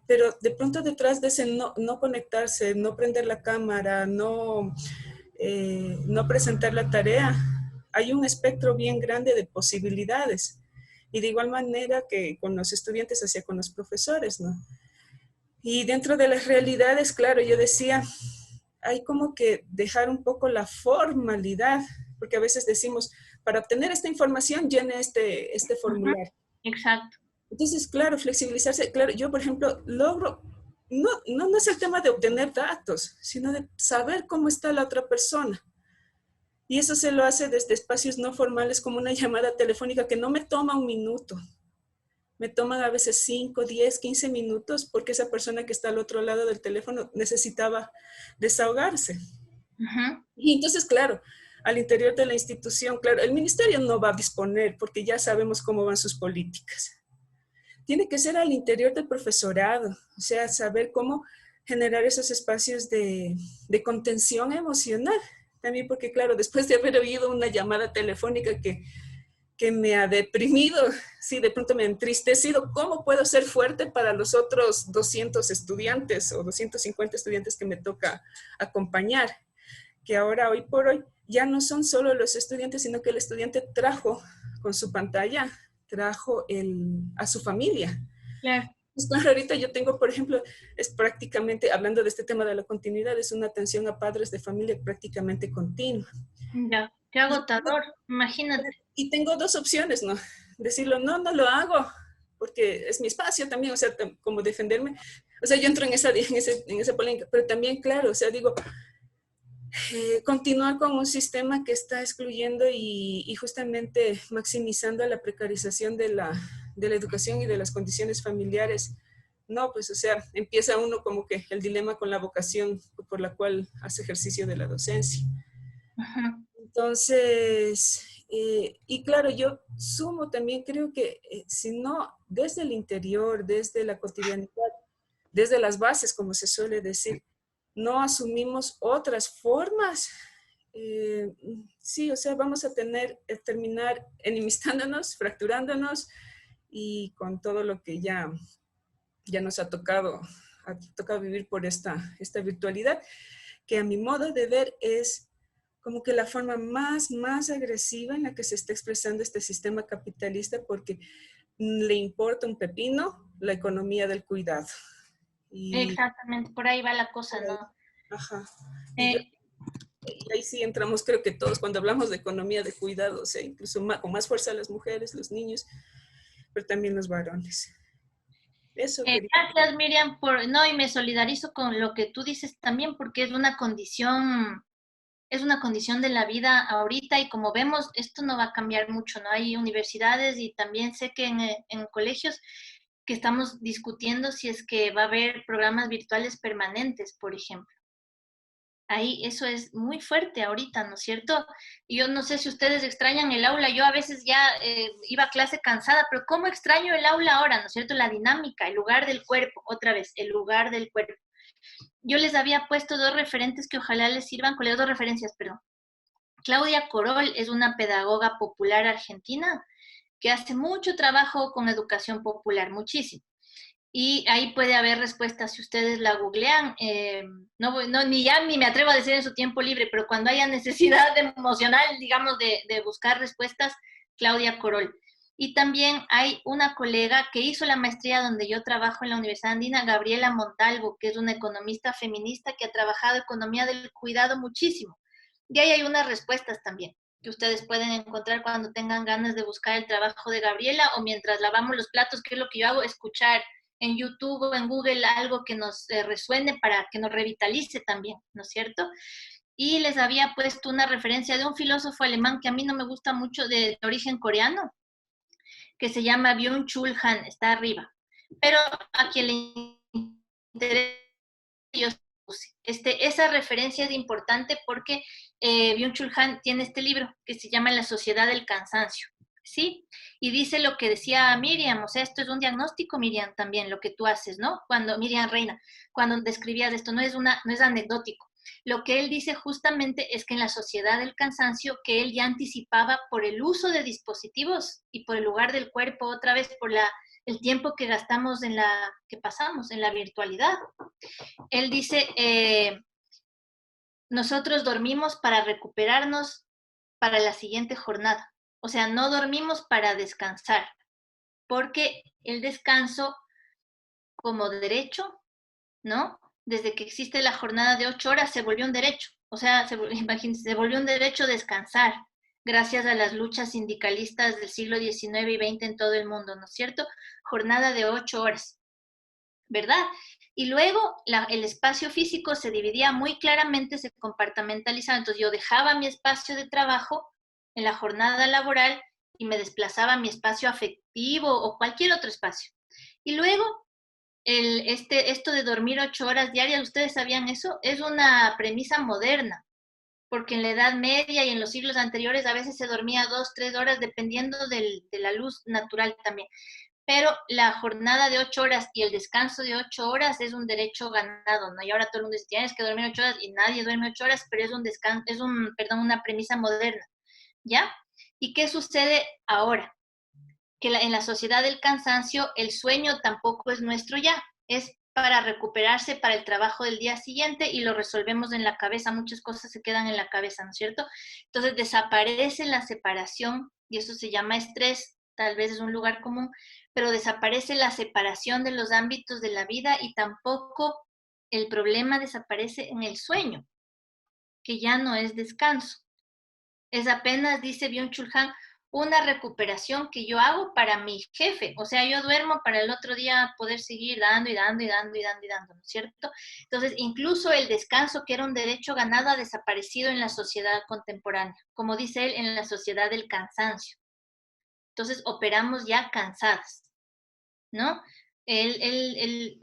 pero de pronto detrás de ese no conectarse, no prender la cámara, no presentar la tarea, hay un espectro bien grande de posibilidades. Y de igual manera que con los estudiantes, hacia con los profesores, ¿no? Y dentro de las realidades, claro, yo decía, hay como que dejar un poco la formalidad, porque a veces decimos, para obtener esta información, llene este formulario. Exacto. Entonces, claro, flexibilizarse. Claro, yo, por ejemplo, logro, no es el tema de obtener datos, sino de saber cómo está la otra persona. Y eso se lo hace desde espacios no formales, como una llamada telefónica que no me toma un minuto. Me toman a veces 5, 10, 15 minutos porque esa persona que está al otro lado del teléfono necesitaba desahogarse. Uh-huh. Y entonces, claro, al interior de la institución, claro, el ministerio no va a disponer porque ya sabemos cómo van sus políticas. Tiene que ser al interior del profesorado, o sea, saber cómo generar esos espacios de contención emocional. También porque, claro, después de haber oído una llamada telefónica que me ha deprimido, sí, de pronto me ha entristecido. ¿Cómo puedo ser fuerte para los otros 200 estudiantes o 250 estudiantes que me toca acompañar? Que ahora, hoy por hoy, ya no son solo los estudiantes, sino que el estudiante trajo con su pantalla, trajo a su familia. Claro. Pues claro, ahorita yo tengo, por ejemplo, es prácticamente, hablando de este tema de la continuidad, es una atención a padres de familia prácticamente continua. Ya, qué agotador, imagínate. Y tengo dos opciones, ¿no? Decirlo, no lo hago, porque es mi espacio también, o sea, como defenderme. O sea, yo entro en esa polémica, pero también, claro, o sea, digo, continuar con un sistema que está excluyendo y justamente maximizando la precarización de la educación y de las condiciones familiares. No, pues, o sea, empieza uno como que el dilema con la vocación por la cual hace ejercicio de la docencia. Uh-huh. Entonces, y claro, yo sumo también, creo que si no, desde el interior, desde la cotidianidad, desde las bases, como se suele decir, no asumimos otras formas, sí, o sea, vamos a terminar enemistándonos, fracturándonos y con todo lo que ya nos ha tocado vivir por esta virtualidad, que a mi modo de ver es como que la forma más agresiva en la que se está expresando este sistema capitalista, porque le importa un pepino la economía del cuidado. Y, exactamente, por ahí va la cosa, ¿no? ajá. Y ahí sí entramos, creo que todos, cuando hablamos de economía de cuidado, o sea, incluso con más fuerza las mujeres, los niños, pero también los varones. Eso quería. Gracias, Miriam, no, y me solidarizo con lo que tú dices también, porque es una condición de la vida ahorita, y como vemos, esto no va a cambiar mucho, ¿no? Hay universidades y también sé que en colegios que estamos discutiendo si es que va a haber programas virtuales permanentes, por ejemplo. Ahí eso es muy fuerte ahorita, ¿no es cierto? Yo no sé si ustedes extrañan el aula, yo a veces ya iba a clase cansada, pero ¿cómo extraño el aula ahora, ¿no es cierto? La dinámica, el lugar del cuerpo, otra vez, el lugar del cuerpo. Yo les había puesto dos referentes que ojalá les sirvan, dos referencias, perdón. Claudia Corol es una pedagoga popular argentina que hace mucho trabajo con educación popular, muchísimo. Y ahí puede haber respuestas si ustedes la googlean. Ni me atrevo a decir en su tiempo libre, pero cuando haya necesidad emocional, digamos, de buscar respuestas, Claudia Corol. Y también hay una colega que hizo la maestría donde yo trabajo en la Universidad Andina, Gabriela Montalvo, que es una economista feminista que ha trabajado economía del cuidado muchísimo. Y ahí hay unas respuestas también que ustedes pueden encontrar cuando tengan ganas de buscar el trabajo de Gabriela, o mientras lavamos los platos, que es lo que yo hago, escuchar en YouTube o en Google algo que nos resuene para que nos revitalice también, ¿no es cierto? Y les había puesto una referencia de un filósofo alemán que a mí no me gusta mucho, de origen coreano, que se llama Byung-Chul Han, está arriba. Pero a quien le interesa, yo esa referencia es importante porque Byung-Chul Han tiene este libro que se llama La sociedad del cansancio, ¿sí? Y dice lo que decía Miriam, o sea, esto es un diagnóstico, Miriam, también, lo que tú haces, ¿no? Miriam Reina, cuando describías esto, no es anecdótico. Lo que él dice justamente es que en la sociedad del cansancio, que él ya anticipaba por el uso de dispositivos y por el lugar del cuerpo, otra vez por el tiempo que gastamos que pasamos en la virtualidad. Él dice, nosotros dormimos para recuperarnos para la siguiente jornada. O sea, no dormimos para descansar, porque el descanso como derecho, ¿no? Desde que existe la jornada de 8 horas se volvió un derecho. O sea, imagínense, se volvió un derecho descansar, gracias a las luchas sindicalistas del siglo XIX y XX en todo el mundo, ¿no es cierto? Jornada de 8 horas, ¿verdad? Y luego el espacio físico se dividía muy claramente, se compartimentalizaba. Entonces yo dejaba mi espacio de trabajo en la jornada laboral y me desplazaba a mi espacio afectivo o cualquier otro espacio. Y luego, esto de dormir 8 horas diarias, ¿ustedes sabían eso? Es una premisa moderna, porque en la Edad Media y en los siglos anteriores a veces se dormía 2, 3 horas, dependiendo de la luz natural también. Pero la jornada de 8 horas y el descanso de 8 horas es un derecho ganado, ¿no? Y ahora todo el mundo dice, tienes que dormir 8 horas, y nadie duerme 8 horas, pero es una premisa moderna, ¿ya? ¿Y qué sucede ahora? Que en la sociedad del cansancio, el sueño tampoco es nuestro ya, es para recuperarse para el trabajo del día siguiente, y lo resolvemos en la cabeza, muchas cosas se quedan en la cabeza, ¿no es cierto? Entonces desaparece la separación, y eso se llama estrés, tal vez es un lugar común, pero desaparece la separación de los ámbitos de la vida, y tampoco el problema desaparece en el sueño, que ya no es descanso. Es apenas, dice Byung-Chul Han, una recuperación que yo hago para mi jefe. O sea, yo duermo para el otro día poder seguir dando y dando y dando y dando y dando, ¿no es cierto? Entonces, incluso el descanso, que era un derecho ganado, ha desaparecido en la sociedad contemporánea. Como dice él, en la sociedad del cansancio. Entonces, operamos ya cansadas, ¿no? Él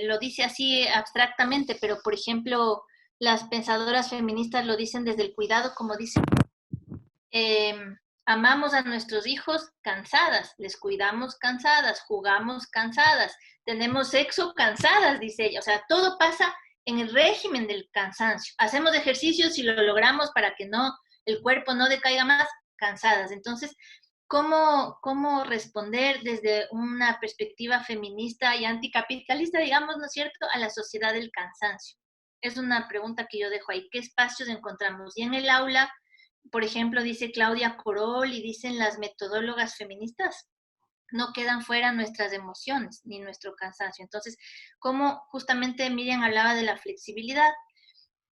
lo dice así abstractamente, pero, por ejemplo, las pensadoras feministas lo dicen desde el cuidado, como dicen, amamos a nuestros hijos cansadas, les cuidamos cansadas, jugamos cansadas, tenemos sexo cansadas, dice ella. O sea, todo pasa en el régimen del cansancio. Hacemos ejercicios y lo logramos para que el cuerpo no decaiga más, cansadas. Entonces, ¿cómo responder desde una perspectiva feminista y anticapitalista, digamos, ¿no es cierto?, a la sociedad del cansancio? Es una pregunta que yo dejo ahí. ¿Qué espacios encontramos? Y en el aula, por ejemplo, dice Claudia Corol y dicen las metodólogas feministas, no quedan fuera nuestras emociones ni nuestro cansancio. Entonces, como justamente Miriam hablaba de la flexibilidad,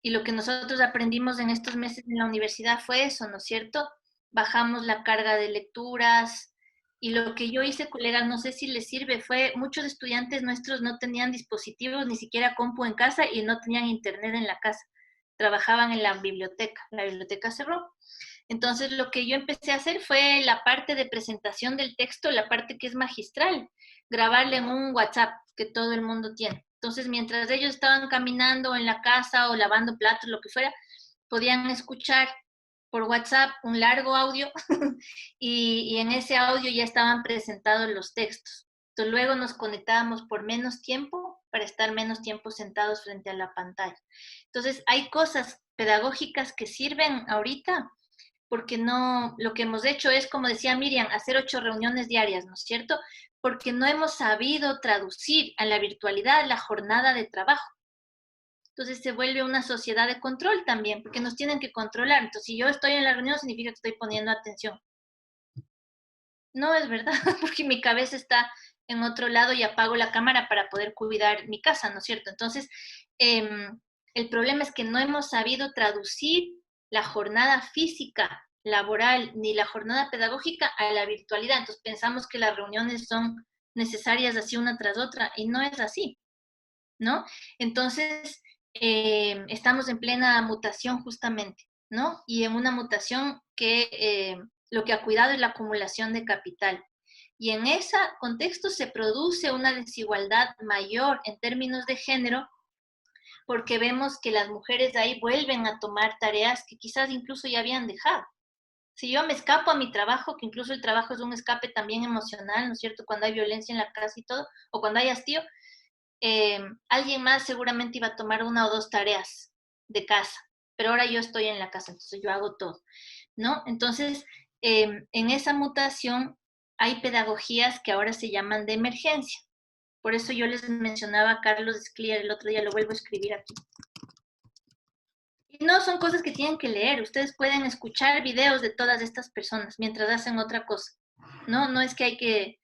y lo que nosotros aprendimos en estos meses en la universidad fue eso, ¿no es cierto? Bajamos la carga de lecturas, y lo que yo hice, colegas, no sé si les sirve, fue muchos estudiantes nuestros no tenían dispositivos, ni siquiera compu en casa, y no tenían internet en la casa. Trabajaban en la biblioteca cerró. Entonces, lo que yo empecé a hacer fue la parte de presentación del texto, la parte que es magistral, grabarle en un WhatsApp que todo el mundo tiene. Entonces, mientras ellos estaban caminando en la casa o lavando platos, lo que fuera, podían escuchar por WhatsApp un largo audio y en ese audio ya estaban presentados los textos. Entonces, luego nos conectábamos por menos tiempo para estar menos tiempo sentados frente a la pantalla. Entonces, hay cosas pedagógicas que sirven ahorita porque no, lo que hemos hecho es, como decía Miriam, hacer 8 reuniones diarias, ¿no es cierto? Porque no hemos sabido traducir a la virtualidad la jornada de trabajo. Entonces se vuelve una sociedad de control también, porque nos tienen que controlar. Entonces, si yo estoy en la reunión, significa que estoy poniendo atención. No es verdad, porque mi cabeza está en otro lado y apago la cámara para poder cuidar mi casa, ¿no es cierto? Entonces, el problema es que no hemos sabido traducir la jornada física, laboral, ni la jornada pedagógica a la virtualidad. Entonces, pensamos que las reuniones son necesarias así una tras otra, y no es así, ¿no? Entonces, estamos en plena mutación justamente, ¿no? Y en una mutación que lo que ha cuidado es la acumulación de capital. Y en ese contexto se produce una desigualdad mayor en términos de género, porque vemos que las mujeres ahí vuelven a tomar tareas que quizás incluso ya habían dejado. Si yo me escapo a mi trabajo, que incluso el trabajo es un escape también emocional, ¿no es cierto? Cuando hay violencia en la casa y todo, o cuando hay hastío, alguien más seguramente iba a tomar 1 o 2 tareas de casa, pero ahora yo estoy en la casa, entonces yo hago todo, ¿no? Entonces, en esa mutación hay pedagogías que ahora se llaman de emergencia. Por eso yo les mencionaba a Carlos Scliar el otro día, lo vuelvo a escribir aquí. Y no son cosas que tienen que leer, ustedes pueden escuchar videos de todas estas personas mientras hacen otra cosa, ¿no? No es que hay que,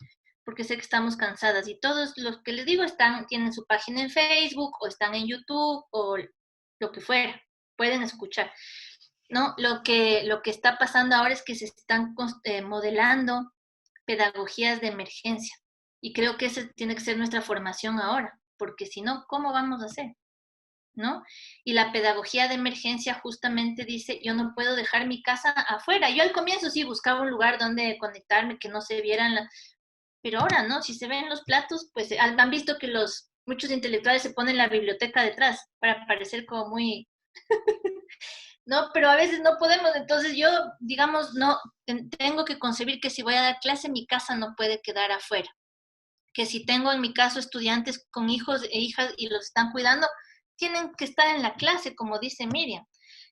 porque sé que estamos cansadas, y todos los que les digo tienen su página en Facebook, o están en YouTube, o lo que fuera, pueden escuchar, ¿no? Lo que está pasando ahora es que se están modelando pedagogías de emergencia, y creo que esa tiene que ser nuestra formación ahora, porque si no, ¿cómo vamos a hacer? ¿No? Y la pedagogía de emergencia justamente dice, yo no puedo dejar mi casa afuera. Yo al comienzo sí buscaba un lugar donde conectarme, que no se vieran, pero ahora, ¿no? Si se ven los platos, pues han visto que muchos intelectuales se ponen la biblioteca detrás para parecer como muy... ¿no? Pero a veces no podemos, entonces yo, digamos, no, tengo que concebir que si voy a dar clase, mi casa no puede quedar afuera. Que si tengo en mi caso estudiantes con hijos e hijas y los están cuidando, tienen que estar en la clase, como dice Miriam.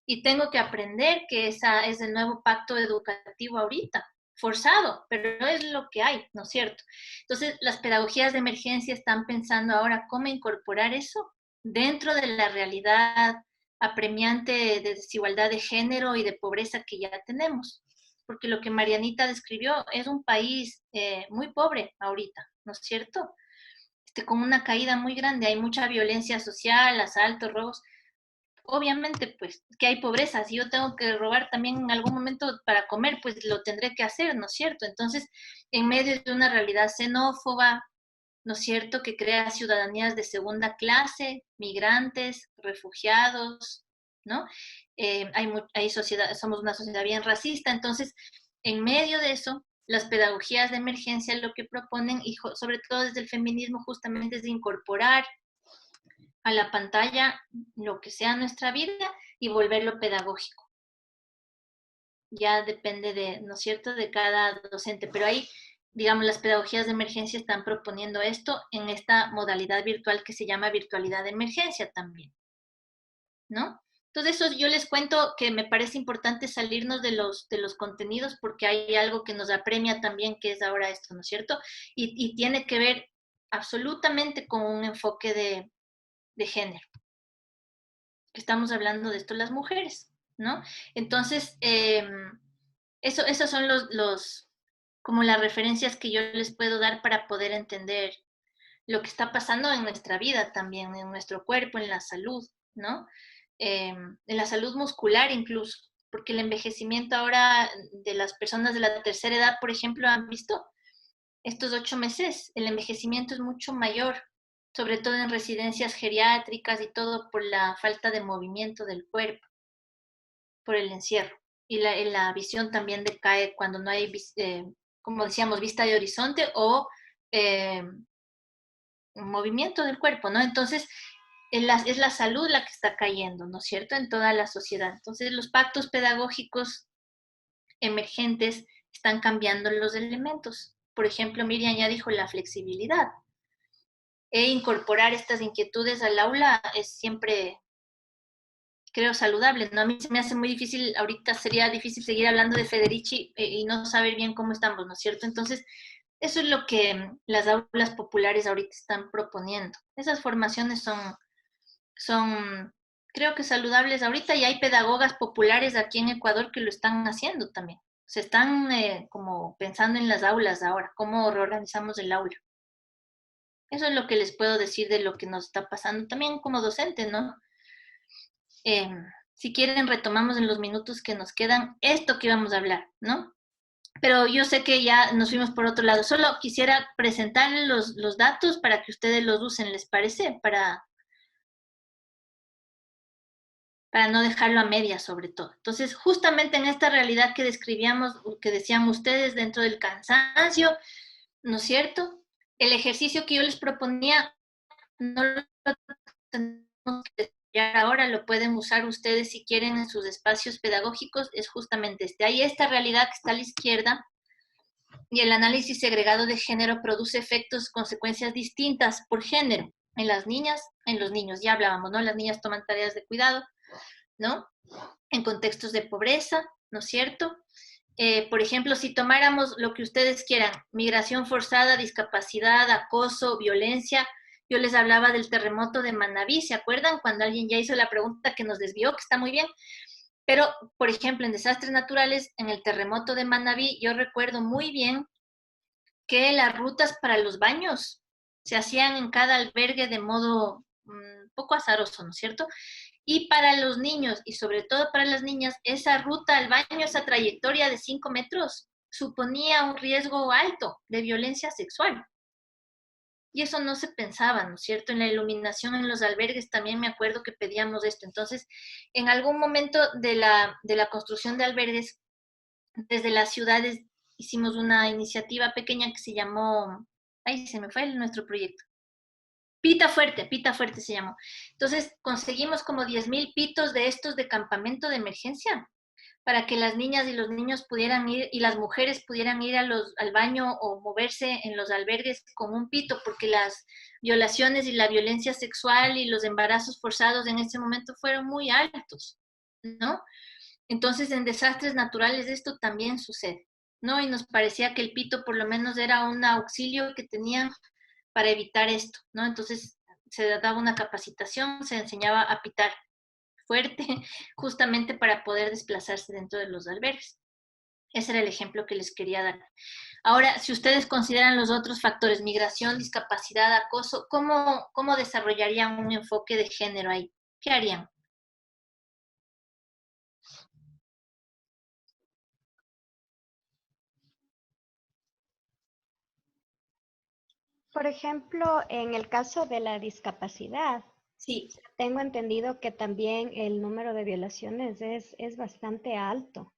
Y tengo que aprender que esa es el nuevo pacto educativo ahorita, forzado, pero es lo que hay, ¿no es cierto? Entonces, las pedagogías de emergencia están pensando ahora cómo incorporar eso dentro de la realidad apremiante de desigualdad de género y de pobreza que ya tenemos. Porque lo que Marianita describió es un país muy pobre ahorita, ¿no es cierto? Con una caída muy grande, hay mucha violencia social, asaltos, robos. Obviamente, pues, que hay pobreza. Si yo tengo que robar también en algún momento para comer, pues lo tendré que hacer, ¿no es cierto? Entonces, en medio de una realidad xenófoba, ¿no es cierto?, que crea ciudadanías de segunda clase, migrantes, refugiados, ¿no? Hay somos una sociedad bien racista, entonces, en medio de eso, las pedagogías de emergencia lo que proponen, y sobre todo desde el feminismo, justamente es de incorporar a la pantalla lo que sea nuestra vida y volverlo pedagógico. Ya depende de, ¿no es cierto?, de cada docente, pero ahí, digamos, las pedagogías de emergencia están proponiendo esto en esta modalidad virtual que se llama virtualidad de emergencia también, ¿no? Entonces, eso yo les cuento que me parece importante salirnos de los contenidos, porque hay algo que nos apremia también, que es ahora esto, ¿no es cierto? Y tiene que ver absolutamente con un enfoque de género. Estamos hablando de esto las mujeres, ¿no? Entonces, esos son como las referencias que yo les puedo dar para poder entender lo que está pasando en nuestra vida también, en nuestro cuerpo, en la salud, ¿no? En la salud muscular incluso, porque el envejecimiento ahora de las personas de la tercera edad, por ejemplo, han visto estos 8 meses, el envejecimiento es mucho mayor, sobre todo en residencias geriátricas y todo por la falta de movimiento del cuerpo, por el encierro. Y la visión también decae cuando no hay, como decíamos, vista de horizonte o movimiento del cuerpo, ¿no? Entonces, es la salud la que está cayendo, ¿no es cierto?, en toda la sociedad. Entonces, los pactos pedagógicos emergentes están cambiando los elementos. Por ejemplo, Miriam ya dijo la flexibilidad. Incorporar estas inquietudes al aula es siempre, creo, saludable, ¿no? A mí se me hace muy difícil, ahorita sería difícil seguir hablando de Federici y no saber bien cómo estamos, ¿no es cierto? Entonces, eso es lo que las aulas populares ahorita están proponiendo. Esas formaciones son, creo que saludables ahorita, y hay pedagogas populares aquí en Ecuador que lo están haciendo también. Se están como pensando en las aulas ahora, cómo reorganizamos el aula. Eso es lo que les puedo decir de lo que nos está pasando también como docente, ¿no? Si quieren, retomamos en los minutos que nos quedan esto que íbamos a hablar, ¿no? Pero yo sé que ya nos fuimos por otro lado. Solo quisiera presentarles los datos para que ustedes los usen, ¿les parece? Para no dejarlo a media, sobre todo. Entonces, justamente en esta realidad que describíamos, que decían ustedes, dentro del cansancio, ¿no es cierto? El ejercicio que yo les proponía no lo tenemos que desarrollar ahora, lo pueden usar ustedes si quieren en sus espacios pedagógicos, es justamente este. Hay esta realidad que está a la izquierda, y el análisis segregado de género produce efectos, consecuencias distintas por género. En las niñas, en los niños, ya hablábamos, ¿no? Las niñas toman tareas de cuidado, ¿no? En contextos de pobreza, ¿no es cierto? Por ejemplo, si tomáramos lo que ustedes quieran, migración forzada, discapacidad, acoso, violencia, yo les hablaba del terremoto de Manabí, ¿se acuerdan? Cuando alguien ya hizo la pregunta que nos desvió, que está muy bien. Pero, por ejemplo, en desastres naturales, en el terremoto de Manabí, yo recuerdo muy bien que las rutas para los baños se hacían en cada albergue de modo poco azaroso, ¿no es cierto? Y para los niños, y sobre todo para las niñas, esa ruta al baño, esa trayectoria de 5 metros, suponía un riesgo alto de violencia sexual. Y eso no se pensaba, ¿no es cierto? En la iluminación en los albergues también me acuerdo que pedíamos esto. Entonces, en algún momento de la construcción de albergues, desde las ciudades hicimos una iniciativa pequeña que se llamó, ay, se me fue nuestro proyecto. Pita Fuerte se llamó. Entonces, conseguimos como 10,000 pitos de estos de campamento de emergencia para que las niñas y los niños pudieran ir y las mujeres pudieran ir al baño o moverse en los albergues con un pito, porque las violaciones y la violencia sexual y los embarazos forzados en ese momento fueron muy altos, ¿no? Entonces, en desastres naturales esto también sucede, ¿no? Y nos parecía que el pito por lo menos era un auxilio que tenían para evitar esto, ¿no? Entonces, se daba una capacitación, se enseñaba a pitar fuerte, justamente para poder desplazarse dentro de los albergues. Ese era el ejemplo que les quería dar. Ahora, si ustedes consideran los otros factores, migración, discapacidad, acoso, ¿cómo desarrollarían un enfoque de género ahí? ¿Qué harían? Por ejemplo, en el caso de la discapacidad, sí, tengo entendido que también el número de violaciones es bastante alto.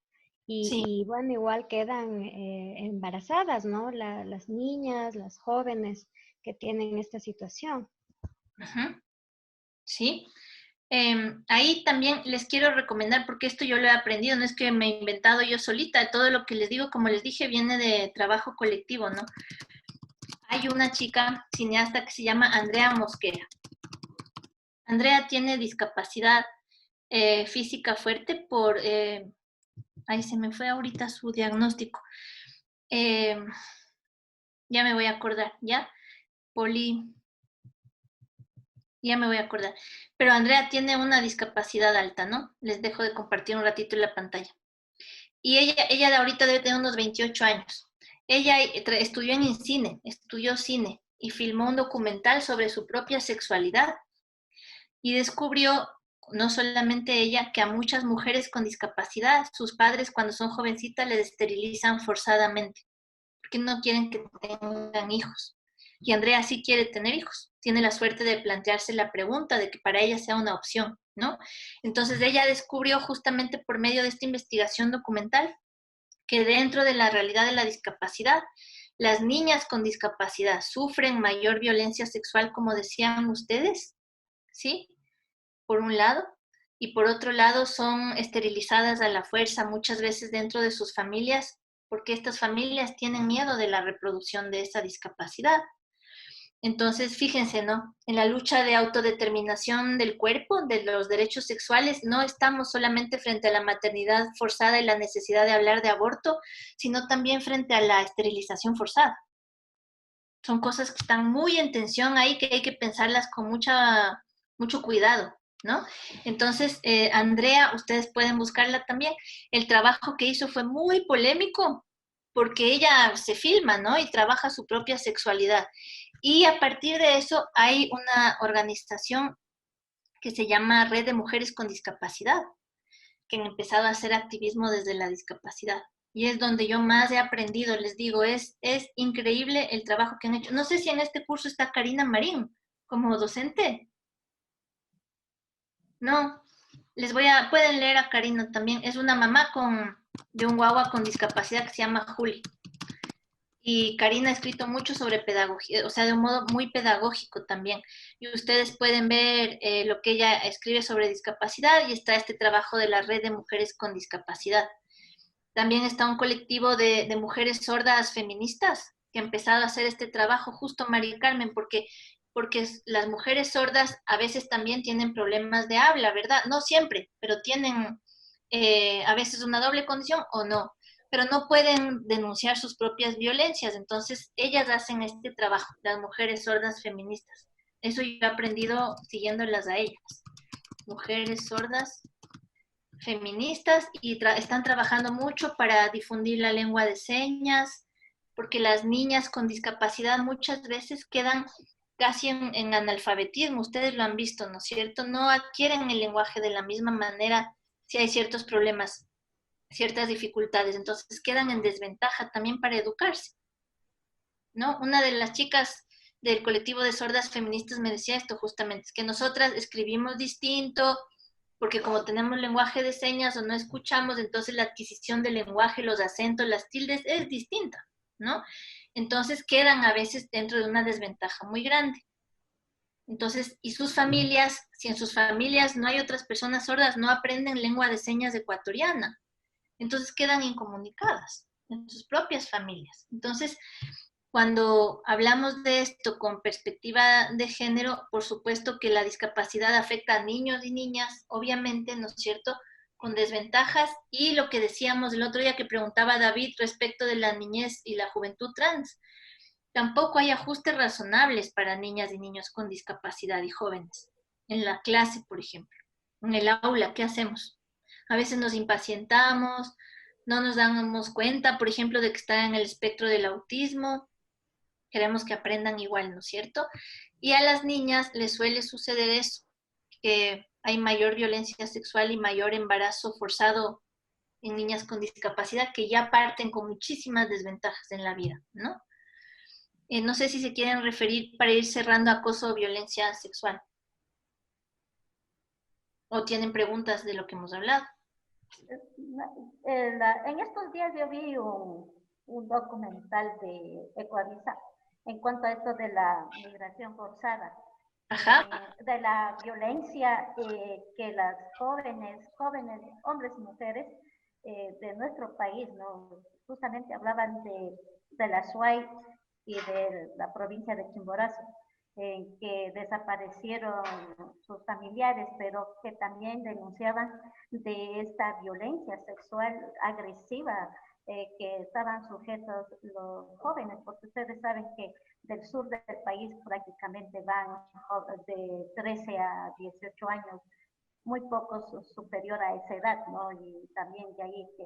Y bueno, igual quedan embarazadas, ¿no? Las niñas, las jóvenes que tienen esta situación. Uh-huh. Sí. Ahí también les quiero recomendar, porque esto yo lo he aprendido, no es que me he inventado yo solita, todo lo que les digo, como les dije, viene de trabajo colectivo, ¿no? Hay una chica cineasta que se llama Andrea Mosquera. Andrea tiene discapacidad física fuerte por, ahí se me fue ahorita su diagnóstico, ya me voy a acordar, ¿ya? Ya me voy a acordar. Pero Andrea tiene una discapacidad alta, ¿no? Les dejo de compartir un ratito en la pantalla. Y ella de ahorita debe tener unos 28 años. Ella estudió en cine, estudió cine y filmó un documental sobre su propia sexualidad y descubrió, no solamente ella, que a muchas mujeres con discapacidad, sus padres cuando son jovencitas les esterilizan forzadamente, porque no quieren que tengan hijos. Y Andrea sí quiere tener hijos, tiene la suerte de plantearse la pregunta de que para ella sea una opción, ¿no? Entonces ella descubrió justamente por medio de esta investigación documental que dentro de la realidad de la discapacidad, las niñas con discapacidad sufren mayor violencia sexual, como decían ustedes, ¿sí? Por un lado, y por otro lado son esterilizadas a la fuerza muchas veces dentro de sus familias, porque estas familias tienen miedo de la reproducción de esa discapacidad. Entonces, fíjense, ¿no? En la lucha de autodeterminación del cuerpo, de los derechos sexuales, no estamos solamente frente a la maternidad forzada y la necesidad de hablar de aborto, sino también frente a la esterilización forzada. Son cosas que están muy en tensión ahí, que hay que pensarlas con mucho cuidado, ¿no? Entonces, Andrea, ustedes pueden buscarla también. El trabajo que hizo fue muy polémico, porque ella se filma, ¿no? Y trabaja su propia sexualidad. Y a partir de eso hay una organización que se llama Red de Mujeres con Discapacidad, que han empezado a hacer activismo desde la discapacidad. Y es donde yo más he aprendido, les digo, es increíble el trabajo que han hecho. No sé si en este curso está Karina Marín como docente. No, pueden leer a Karina también. Es una mamá de un guagua con discapacidad que se llama Juli. Y Karina ha escrito mucho sobre pedagogía, o sea, de un modo muy pedagógico también. Y ustedes pueden ver lo que ella escribe sobre discapacidad y está este trabajo de la Red de Mujeres con Discapacidad. También está un colectivo de mujeres sordas feministas que ha empezado a hacer este trabajo, justo María Carmen, porque las mujeres sordas a veces también tienen problemas de habla, ¿verdad? No siempre, pero tienen a veces una doble condición o no, pero no pueden denunciar sus propias violencias, entonces ellas hacen este trabajo, las mujeres sordas feministas. Eso yo he aprendido siguiéndolas a ellas. Mujeres sordas feministas y están trabajando mucho para difundir la lengua de señas, porque las niñas con discapacidad muchas veces quedan casi en analfabetismo, ustedes lo han visto, ¿no es cierto? No adquieren el lenguaje de la misma manera si hay ciertos problemas, ciertas dificultades, entonces quedan en desventaja también para educarse, ¿no? Una de las chicas del colectivo de sordas feministas me decía esto justamente, es que nosotras escribimos distinto, porque como tenemos lenguaje de señas o no escuchamos, entonces la adquisición del lenguaje, los acentos, las tildes es distinta, ¿no? Entonces quedan a veces dentro de una desventaja muy grande. Entonces, y sus familias, si en sus familias no hay otras personas sordas, no aprenden lengua de señas ecuatoriana, entonces quedan incomunicadas en sus propias familias. Entonces, cuando hablamos de esto con perspectiva de género, por supuesto que la discapacidad afecta a niños y niñas, obviamente, ¿no es cierto?, con desventajas, y lo que decíamos el otro día que preguntaba David respecto de la niñez y la juventud trans, tampoco hay ajustes razonables para niñas y niños con discapacidad y jóvenes. En la clase, por ejemplo, en el aula, ¿qué hacemos? A veces nos impacientamos, no nos damos cuenta, por ejemplo, de que están en el espectro del autismo, queremos que aprendan igual, ¿no es cierto? Y a las niñas les suele suceder eso, que hay mayor violencia sexual y mayor embarazo forzado en niñas con discapacidad que ya parten con muchísimas desventajas en la vida, ¿no? No sé si se quieren referir para ir cerrando acoso o violencia sexual. ¿O tienen preguntas de lo que hemos hablado? En estos días yo vi un documental de Ecuavisa en cuanto a esto de la migración forzada. Ajá. De la violencia que las jóvenes, hombres y mujeres de nuestro país, ¿no? Justamente hablaban de la SUAY y de la provincia de Chimborazo, en que desaparecieron sus familiares, pero que también denunciaban de esta violencia sexual agresiva que estaban sujetos los jóvenes, porque ustedes saben que del sur del país prácticamente van de 13 a 18 años, muy pocos superior a esa edad, ¿no? Y también de ahí que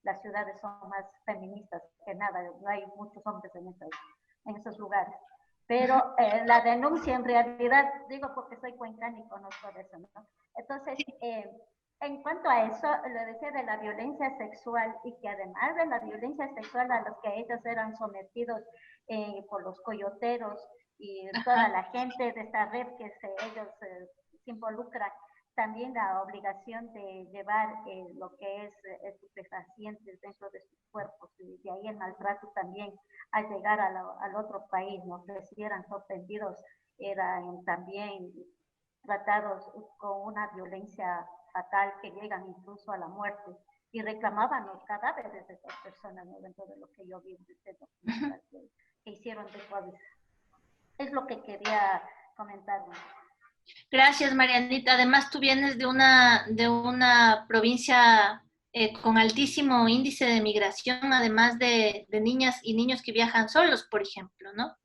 las ciudades son más feministas que nada, no hay muchos hombres en esos lugares. Pero la denuncia en realidad, digo porque soy cuencana y conozco de eso, ¿no? Entonces, en cuanto a eso, lo decía de la violencia sexual y que además de la violencia sexual a los que ellos eran sometidos por los coyoteros y toda la gente de esta red que ellos se involucran, también la obligación de llevar lo que es estupefacientes dentro de sus cuerpos y de ahí el maltrato también al llegar al otro país, ¿no? Que si eran sorprendidos, eran también tratados con una violencia fatal que llegan incluso a la muerte y reclamaban los cadáveres de estas personas, ¿no? Dentro de lo que yo vi de este documental que hicieron de Coavisa. Es lo que quería comentar, ¿no? Gracias, Marianita. Además, tú vienes de una provincia con altísimo índice de migración, además de niñas y niños que viajan solos, por ejemplo, ¿no?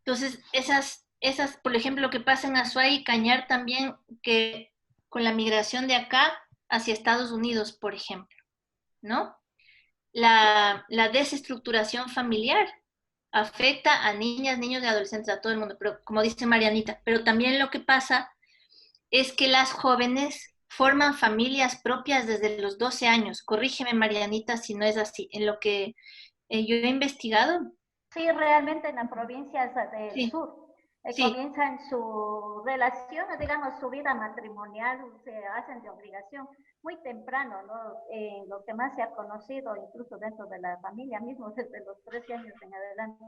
Entonces, esas, por ejemplo, lo que pasa en Azuay y Cañar también, que con la migración de acá hacia Estados Unidos, por ejemplo, ¿no? La desestructuración familiar afecta a niñas, niños y adolescentes, a todo el mundo, pero como dice Marianita, pero también lo que pasa es que las jóvenes forman familias propias desde los 12 años. Corrígeme, Marianita, si no es así. En lo que yo he investigado. Sí, realmente en las provincias del sur. Comienzan su relación, digamos, su vida matrimonial, se hacen de obligación muy temprano, ¿no? Lo que más se ha conocido, incluso dentro de la familia mismo, desde los 13 años en adelante,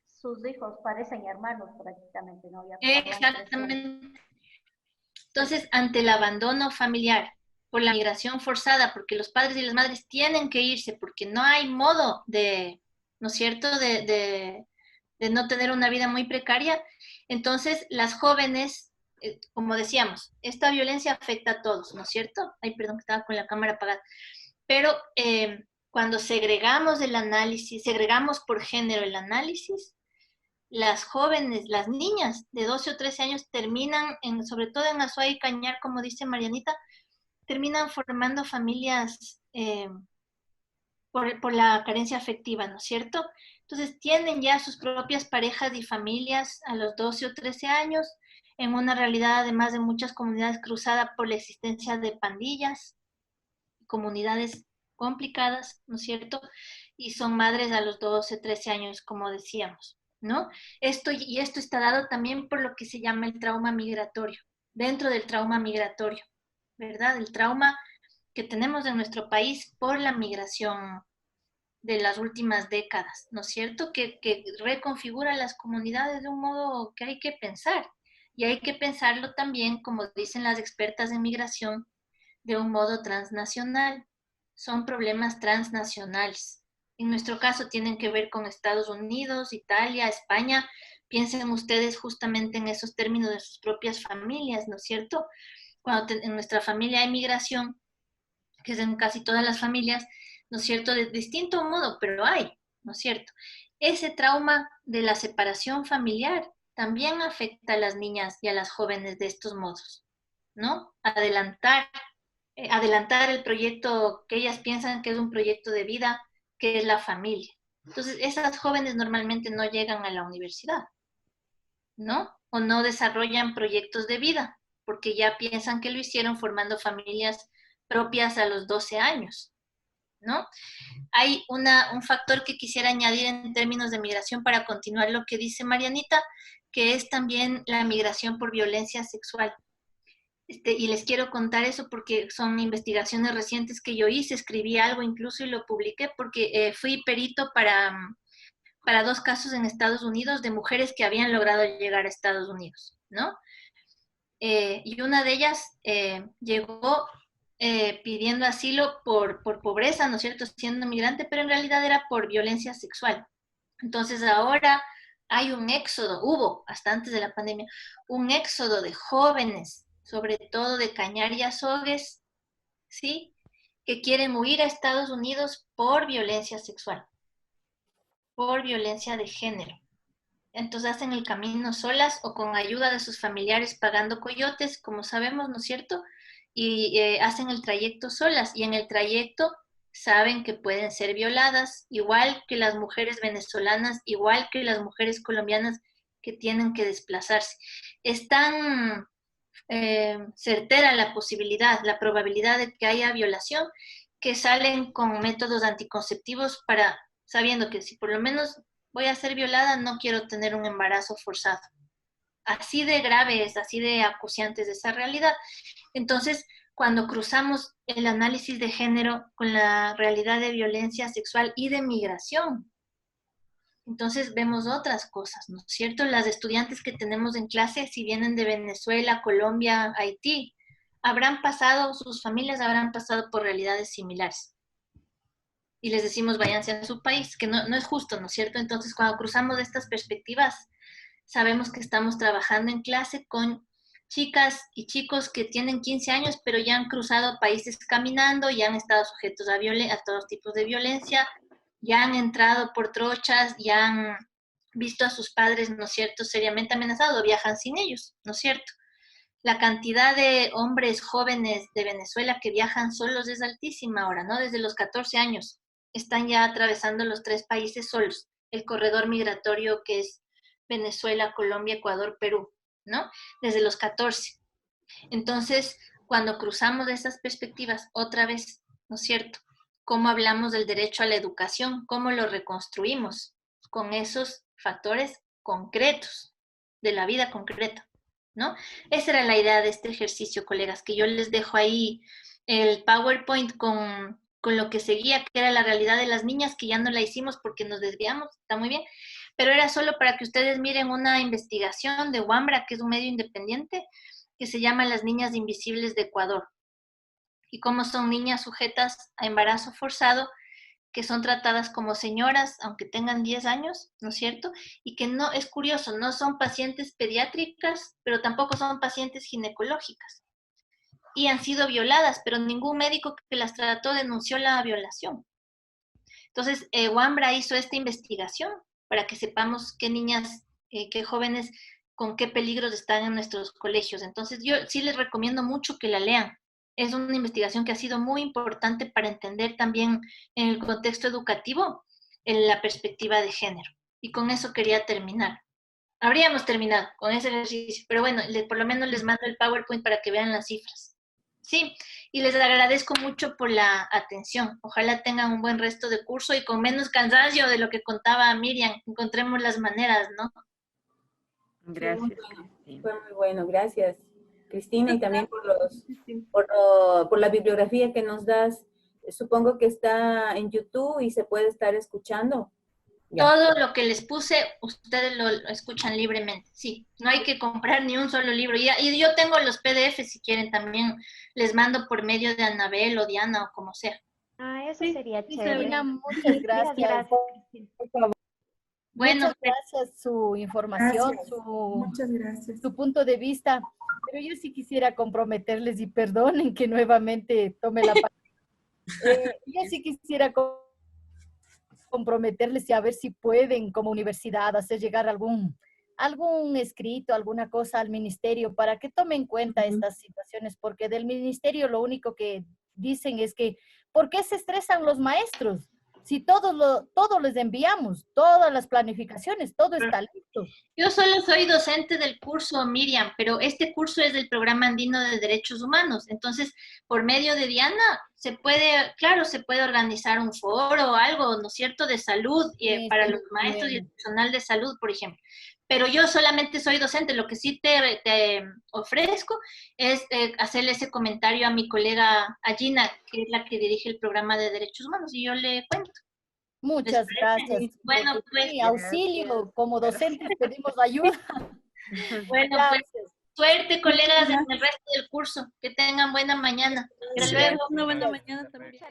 sus hijos parecen hermanos prácticamente, ¿no? Exactamente. Entonces, ante el abandono familiar, por la migración forzada, porque los padres y las madres tienen que irse, porque no hay modo de, ¿no es cierto?, de no tener una vida muy precaria. Entonces, las jóvenes, como decíamos, esta violencia afecta a todos, ¿no es cierto? Ay, perdón, que estaba con la cámara apagada. Pero cuando segregamos el análisis, segregamos por género el análisis, las jóvenes, las niñas de 12 o 13 años terminan, sobre todo en Azuay y Cañar, como dice Marianita, terminan formando familias por la carencia afectiva, ¿no es cierto? Entonces tienen ya sus propias parejas y familias a los 12 o 13 años, en una realidad además de muchas comunidades cruzada por la existencia de pandillas, comunidades complicadas, ¿no es cierto? Y son madres a los 12, 13 años, como decíamos, ¿no? Esto está dado también por lo que se llama el trauma migratorio, dentro del trauma migratorio, ¿verdad? El trauma que tenemos en nuestro país por la migración de las últimas décadas, ¿no es cierto? Que reconfigura las comunidades de un modo que hay que pensar. Y hay que pensarlo también, como dicen las expertas en migración, de un modo transnacional. Son problemas transnacionales. En nuestro caso tienen que ver con Estados Unidos, Italia, España. Piensen ustedes justamente en esos términos de sus propias familias, ¿no es cierto? Cuando en nuestra familia hay migración, que es en casi todas las familias, ¿no es cierto? De distinto modo, pero hay, ¿no es cierto? Ese trauma de la separación familiar también afecta a las niñas y a las jóvenes de estos modos, ¿no? Adelantar el proyecto que ellas piensan que es un proyecto de vida, que es la familia. Entonces, esas jóvenes normalmente no llegan a la universidad, ¿no? O no desarrollan proyectos de vida, porque ya piensan que lo hicieron formando familias propias a los 12 años, ¿no? Hay un factor que quisiera añadir en términos de migración para continuar lo que dice Marianita, que es también la migración por violencia sexual. Y les quiero contar eso porque son investigaciones recientes que yo hice, escribí algo incluso y lo publiqué porque fui perito para 2 casos en Estados Unidos de mujeres que habían logrado llegar a Estados Unidos, ¿no? Y una de ellas llegó pidiendo asilo por pobreza, ¿no es cierto?, siendo migrante, pero en realidad era por violencia sexual. Entonces ahora hay un éxodo, hubo, hasta antes de la pandemia, un éxodo de jóvenes, sobre todo de Cañar y Azogues, ¿sí?, que quieren huir a Estados Unidos por violencia sexual, por violencia de género. Entonces hacen el camino solas o con ayuda de sus familiares pagando coyotes, como sabemos, ¿no es cierto?, y hacen el trayecto solas, y en el trayecto saben que pueden ser violadas, igual que las mujeres venezolanas, igual que las mujeres colombianas que tienen que desplazarse. Es tan certera la posibilidad, la probabilidad de que haya violación, que salen con métodos anticonceptivos para, sabiendo que si por lo menos voy a ser violada, no quiero tener un embarazo forzado. Así de grave es, así de acuciante es esa realidad. Entonces, cuando cruzamos el análisis de género con la realidad de violencia sexual y de migración, entonces vemos otras cosas, ¿no es cierto? Las estudiantes que tenemos en clase, si vienen de Venezuela, Colombia, Haití, sus familias habrán pasado por realidades similares. Y les decimos, váyanse a su país, que no es justo, ¿no es cierto? Entonces, cuando cruzamos estas perspectivas, sabemos que estamos trabajando en clase con chicas y chicos que tienen 15 años, pero ya han cruzado países caminando, ya han estado sujetos a todos tipos de violencia, ya han entrado por trochas, ya han visto a sus padres, ¿no es cierto?, seriamente amenazados, viajan sin ellos, ¿no es cierto? La cantidad de hombres jóvenes de Venezuela que viajan solos es altísima ahora, ¿no? Desde los 14 años están ya atravesando los 3 países solos, el corredor migratorio que es Venezuela, Colombia, Ecuador, Perú, ¿no? Desde los 14. Entonces, cuando cruzamos esas perspectivas, otra vez, ¿no es cierto?, ¿cómo hablamos del derecho a la educación? ¿Cómo lo reconstruimos? Con esos factores concretos de la vida concreta, ¿no? Esa era la idea de este ejercicio, colegas, que yo les dejo ahí el PowerPoint con lo que seguía, que era la realidad de las niñas, que ya no la hicimos porque nos desviamos, está muy bien, pero era solo para que ustedes miren una investigación de WAMBRA, que es un medio independiente, que se llama Las Niñas Invisibles de Ecuador, y cómo son niñas sujetas a embarazo forzado, que son tratadas como señoras, aunque tengan 10 años, ¿no es cierto? Y que no, es curioso, no son pacientes pediátricas, pero tampoco son pacientes ginecológicas. Y han sido violadas, pero ningún médico que las trató denunció la violación. Entonces, WAMBRA hizo esta investigación para que sepamos qué niñas, qué jóvenes, con qué peligros están en nuestros colegios. Entonces, yo sí les recomiendo mucho que la lean. Es una investigación que ha sido muy importante para entender también en el contexto educativo la perspectiva de género. Y con eso quería terminar. Habríamos terminado con ese ejercicio, pero bueno, por lo menos les mando el PowerPoint para que vean las cifras. Sí, y les agradezco mucho por la atención. Ojalá tengan un buen resto de curso y con menos cansancio de lo que contaba Miriam. Encontremos las maneras, ¿no? Gracias. Fue muy bueno, gracias, Cristina, y también por la bibliografía que nos das. Supongo que está en YouTube y se puede estar escuchando. Ya. Todo lo que les puse, ustedes lo escuchan libremente, sí. No hay que comprar ni un solo libro. Y yo tengo los PDF, si quieren también, les mando por medio de Anabel o Diana o como sea. Ah, eso sería chévere. Sabina, muchas gracias. Bueno, muchas gracias su información, Muchas gracias. su punto de vista. Pero yo sí quisiera comprometerles, y perdonen que nuevamente tome la palabra. Yo sí quisiera comprometerles y a ver si pueden como universidad hacer llegar algún escrito, alguna cosa al ministerio para que tome en cuenta estas situaciones, porque del ministerio lo único que dicen es que ¿por qué se estresan los maestros? Si todo les enviamos, todas las planificaciones, todo está listo. Yo solo soy docente del curso, Miriam, pero este curso es del Programa Andino de Derechos Humanos. Entonces, por medio de Diana, se puede organizar un foro o algo, ¿no es cierto?, de salud para los maestros y el personal de salud, por ejemplo. Pero yo solamente soy docente. Lo que sí te ofrezco es hacerle ese comentario a mi colega, a Gina, que es la que dirige el Programa de Derechos Humanos, y yo le cuento. Muchas gracias. Bueno, pues. Auxilio, como docentes pedimos ayuda. Bueno, pues suerte, colegas, en el resto del curso. Que tengan buena mañana. Hasta luego. Una buena mañana también.